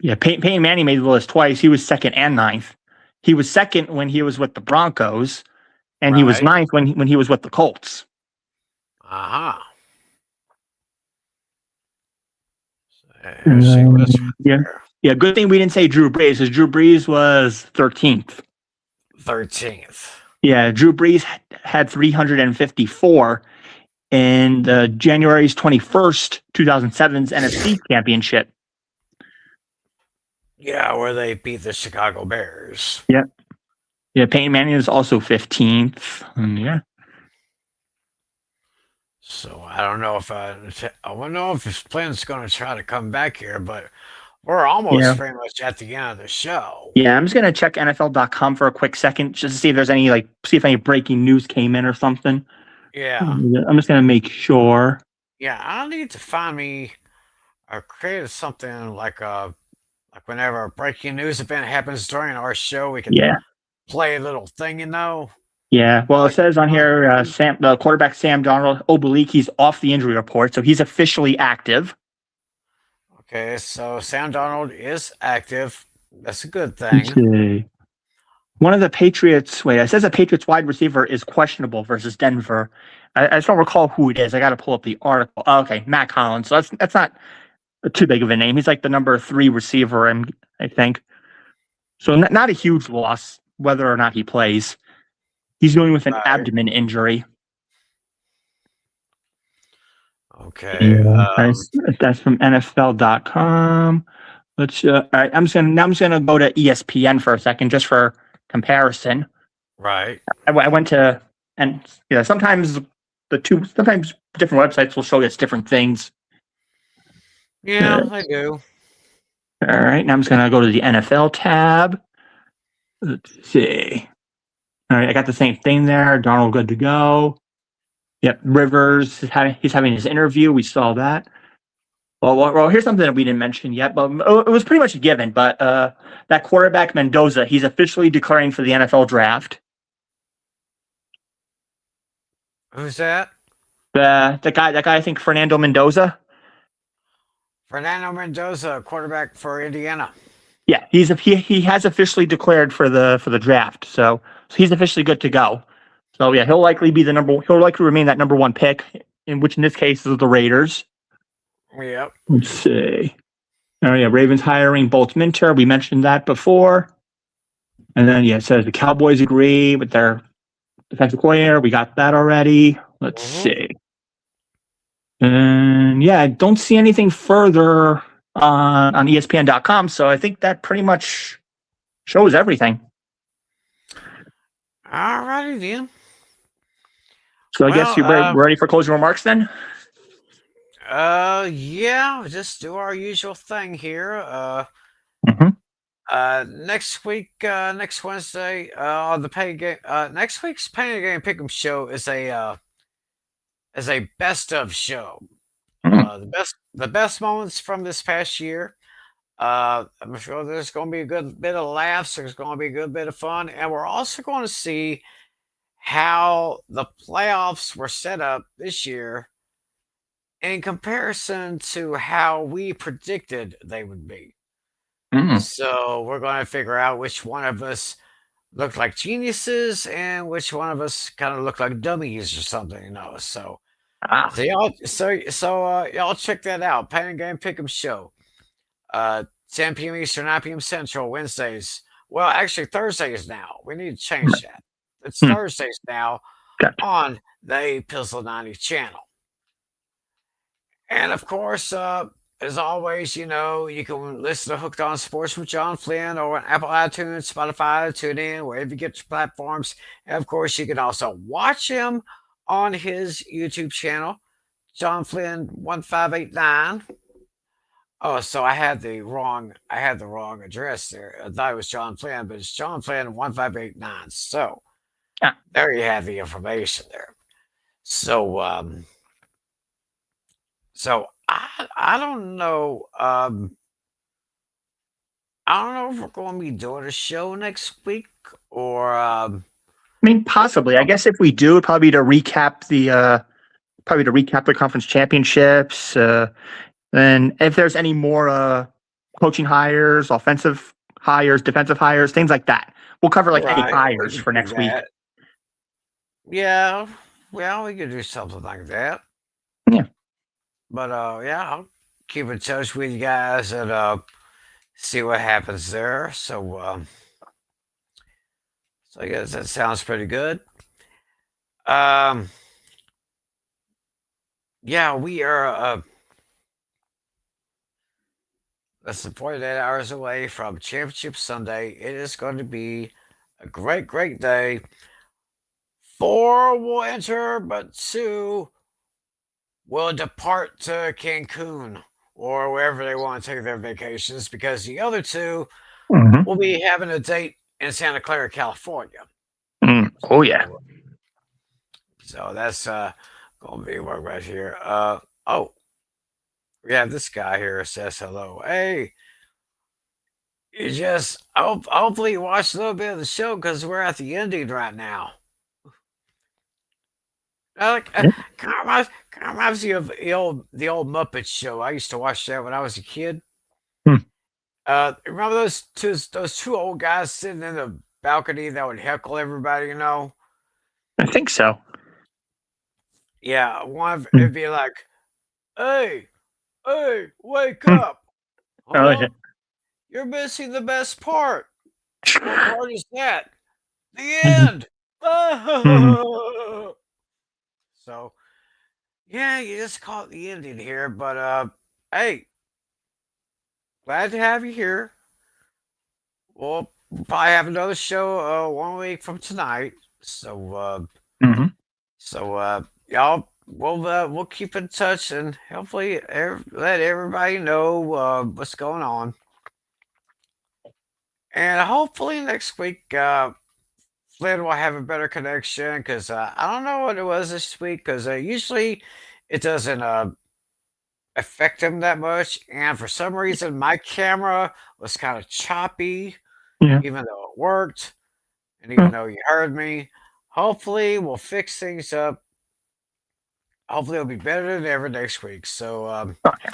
[SPEAKER 2] yeah, Peyton Manning made the list twice. He was second and ninth. He was second when he was with the Broncos, and he was
[SPEAKER 1] Right.
[SPEAKER 2] ninth when he was with the Colts.
[SPEAKER 1] Uh-huh. There's a list right
[SPEAKER 2] Yeah,
[SPEAKER 1] there.
[SPEAKER 2] yeah. Good thing we didn't say Drew Brees, because Drew Brees was 13th.
[SPEAKER 1] 13th.
[SPEAKER 2] Yeah, Drew Brees had 354 in the January's 21st, 2007's NFC Championship.
[SPEAKER 1] Yeah, where they beat the Chicago Bears.
[SPEAKER 2] Yeah, yeah. Peyton Manning is also 15th. And yeah.
[SPEAKER 1] So I don't know if I don't know if Flynn's going to try to come back here, but we're almost
[SPEAKER 2] Yeah.
[SPEAKER 1] pretty much at the end of the show.
[SPEAKER 2] Yeah, I'm just gonna check NFL.com for a quick second just to see if there's any see if any breaking news came in or something.
[SPEAKER 1] Yeah.
[SPEAKER 2] I'm just gonna make sure.
[SPEAKER 1] Yeah, I need to find me or create something like whenever a breaking news event happens during our show, we can
[SPEAKER 2] Yeah,
[SPEAKER 1] play a little thing, you know.
[SPEAKER 2] yeah. Well, it
[SPEAKER 1] Like
[SPEAKER 2] says on here, the quarterback Sam Darnold oblique, he's off the injury report, so he's officially active.
[SPEAKER 1] okay, so Sam Donald is active. That's a good
[SPEAKER 2] Let's
[SPEAKER 1] thing.
[SPEAKER 2] see. One of the Patriots. Wait, it says a Patriots wide receiver is questionable versus Denver. I just don't recall who it is. I got to pull up the article. Oh, okay, Matt Collins. So that's not too big of a name. He's like the number 3 receiver, I think. So not a huge loss, whether or not he plays. He's dealing with an
[SPEAKER 1] Right.
[SPEAKER 2] abdomen injury.
[SPEAKER 1] Okay.
[SPEAKER 2] Yeah, that's from NFL.com. Let's. All right, I'm just gonna go to ESPN for a second, just for comparison.
[SPEAKER 1] Right.
[SPEAKER 2] I went to, and yeah, sometimes sometimes different websites will show us different things.
[SPEAKER 1] Yeah, I do.
[SPEAKER 2] All right, now I'm just gonna go to the NFL tab. Let's see. All right, I got the same thing there. Darnold good to go. Yep, Rivers he's having his interview. We saw that. Well, here's something that we didn't mention yet, but it was pretty much a given. But that quarterback Mendoza, he's officially declaring for the NFL draft.
[SPEAKER 1] Who's that?
[SPEAKER 2] That guy, I think Fernando Mendoza.
[SPEAKER 1] Fernando Mendoza, quarterback for Indiana.
[SPEAKER 2] Yeah, he has officially declared for the draft, so he's officially good to go. So yeah, he'll likely remain that number 1 pick, in this case is the Raiders.
[SPEAKER 1] Yep.
[SPEAKER 2] Let's see. Oh yeah, Ravens hiring Bolt Minter. We mentioned that before. And then yeah, it says the Cowboys agree with their defensive coordinator. We got that already. Let's see. And yeah, I don't see anything further on ESPN.com. So I think that pretty much shows everything.
[SPEAKER 1] All righty then.
[SPEAKER 2] So I guess we're ready for closing remarks then?
[SPEAKER 1] Yeah, just do our usual thing here. Next week, next Wednesday, on the pay game, next week's Pay Game Pick'em show is a best of show. The best moments from this past year. I'm sure there's going to be a good bit of laughs. There's going to be a good bit of fun, and we're also going to see how the playoffs were set up this year in comparison to how we predicted they would be. So we're going to figure out which one of us looked like geniuses and which one of us kind of looked like dummies or something, you know. So y'all check that out. Pain and Game Pick'em Show. 10 p.m. Eastern, 9 p.m. Central, Wednesdays. Well, actually Thursdays now. We need to change that. It's Thursdays now on the Pizzle 90 channel. And of course, as always, you know, you can listen to Hooked on Sports with John Flynn or on Apple iTunes, Spotify, TuneIn, wherever you get your platforms. And of course, you can also watch him on his YouTube channel, John Flynn 1589. Oh, so I had the wrong address there. I thought it was John Flynn, but it's John Flynn 1589. So there you have the information there. So I don't know. I don't know if we're going to be doing a show next week or
[SPEAKER 2] mean, possibly. I guess if we do, it'd probably be to recap the conference championships. Then if there's any more coaching hires, offensive hires, defensive hires, things like that. We'll cover like any
[SPEAKER 1] Right, we
[SPEAKER 2] hires
[SPEAKER 1] could
[SPEAKER 2] for
[SPEAKER 1] do
[SPEAKER 2] next week.
[SPEAKER 1] that. Yeah, well, we could do something like that.
[SPEAKER 2] Yeah.
[SPEAKER 1] But yeah, I'll keep in touch with you guys and see what happens there. So I guess that sounds pretty good. Um, yeah, we are less than 48 hours away from Championship Sunday. It is going to be a great, great day. 4 will enter, but 2 will depart to Cancun or wherever they want to take their vacations because the other 2
[SPEAKER 2] Mhm.
[SPEAKER 1] will be having a date in Santa Clara, California.
[SPEAKER 2] Oh yeah.
[SPEAKER 1] So that's going to be work right here. Oh, we have this guy here says hello. Hey, hopefully you watched a little bit of the show because we're at the ending right now.
[SPEAKER 2] Yeah.
[SPEAKER 1] Kind of reminds me of the old Muppet Show. I used to watch that when I was a kid.
[SPEAKER 2] Hmm.
[SPEAKER 1] Remember those two old guys sitting in the balcony that would heckle everybody? You know?
[SPEAKER 2] I think so.
[SPEAKER 1] Yeah,
[SPEAKER 2] Hmm.
[SPEAKER 1] it'd be like, "Hey, hey, wake
[SPEAKER 2] Hmm.
[SPEAKER 1] up!
[SPEAKER 2] Oh yeah.
[SPEAKER 1] Huh? You're missing the best part. What part is that? The end."
[SPEAKER 2] Hmm.
[SPEAKER 1] So yeah, you just call it the ending here, but hey, glad to have you here. We'll probably have another show 1 week from tonight.
[SPEAKER 2] Mhm.
[SPEAKER 1] Y'all we'll keep in touch and hopefully let everybody know what's going on. And hopefully next week Flynn will have a better connection because I don't know what it was this week because usually it doesn't affect him that much. And for some reason, my camera was kind of choppy,
[SPEAKER 2] Yeah.
[SPEAKER 1] even though it worked, and
[SPEAKER 2] Hmm.
[SPEAKER 1] even though you heard me. Hopefully, we'll fix things up. Hopefully, it'll be better than ever next week.
[SPEAKER 2] Okay.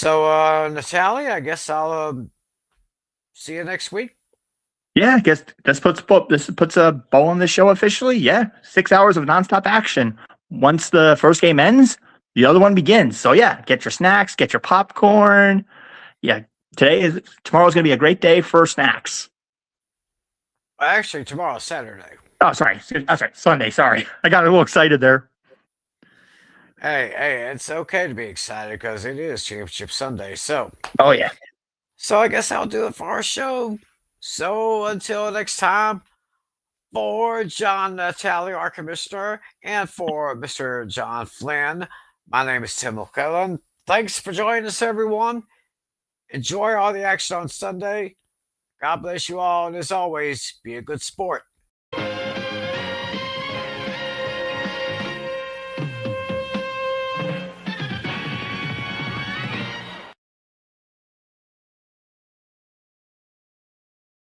[SPEAKER 1] Natalie, I guess I'll see you next week.
[SPEAKER 2] Yeah, I guess this puts a bow on the show officially. Yeah, 6 hours of nonstop action. Once the first game ends, the other one begins. So yeah, get your snacks, get your popcorn. Yeah, tomorrow's gonna be a great day for snacks.
[SPEAKER 1] Actually, tomorrow's Saturday.
[SPEAKER 2] Oh, sorry, Sunday. Sorry, I got a little excited there.
[SPEAKER 1] Hey, it's okay to be excited because it is Championship Sunday.
[SPEAKER 2] Oh yeah.
[SPEAKER 1] So I guess I'll do it for our show. So until next time, for John Natale, our commissioner, and for Mr. John Flynn, my name is Tim McClellan. Thanks for joining us, everyone. Enjoy all the action on Sunday. God bless you all, and as always, be a good sport.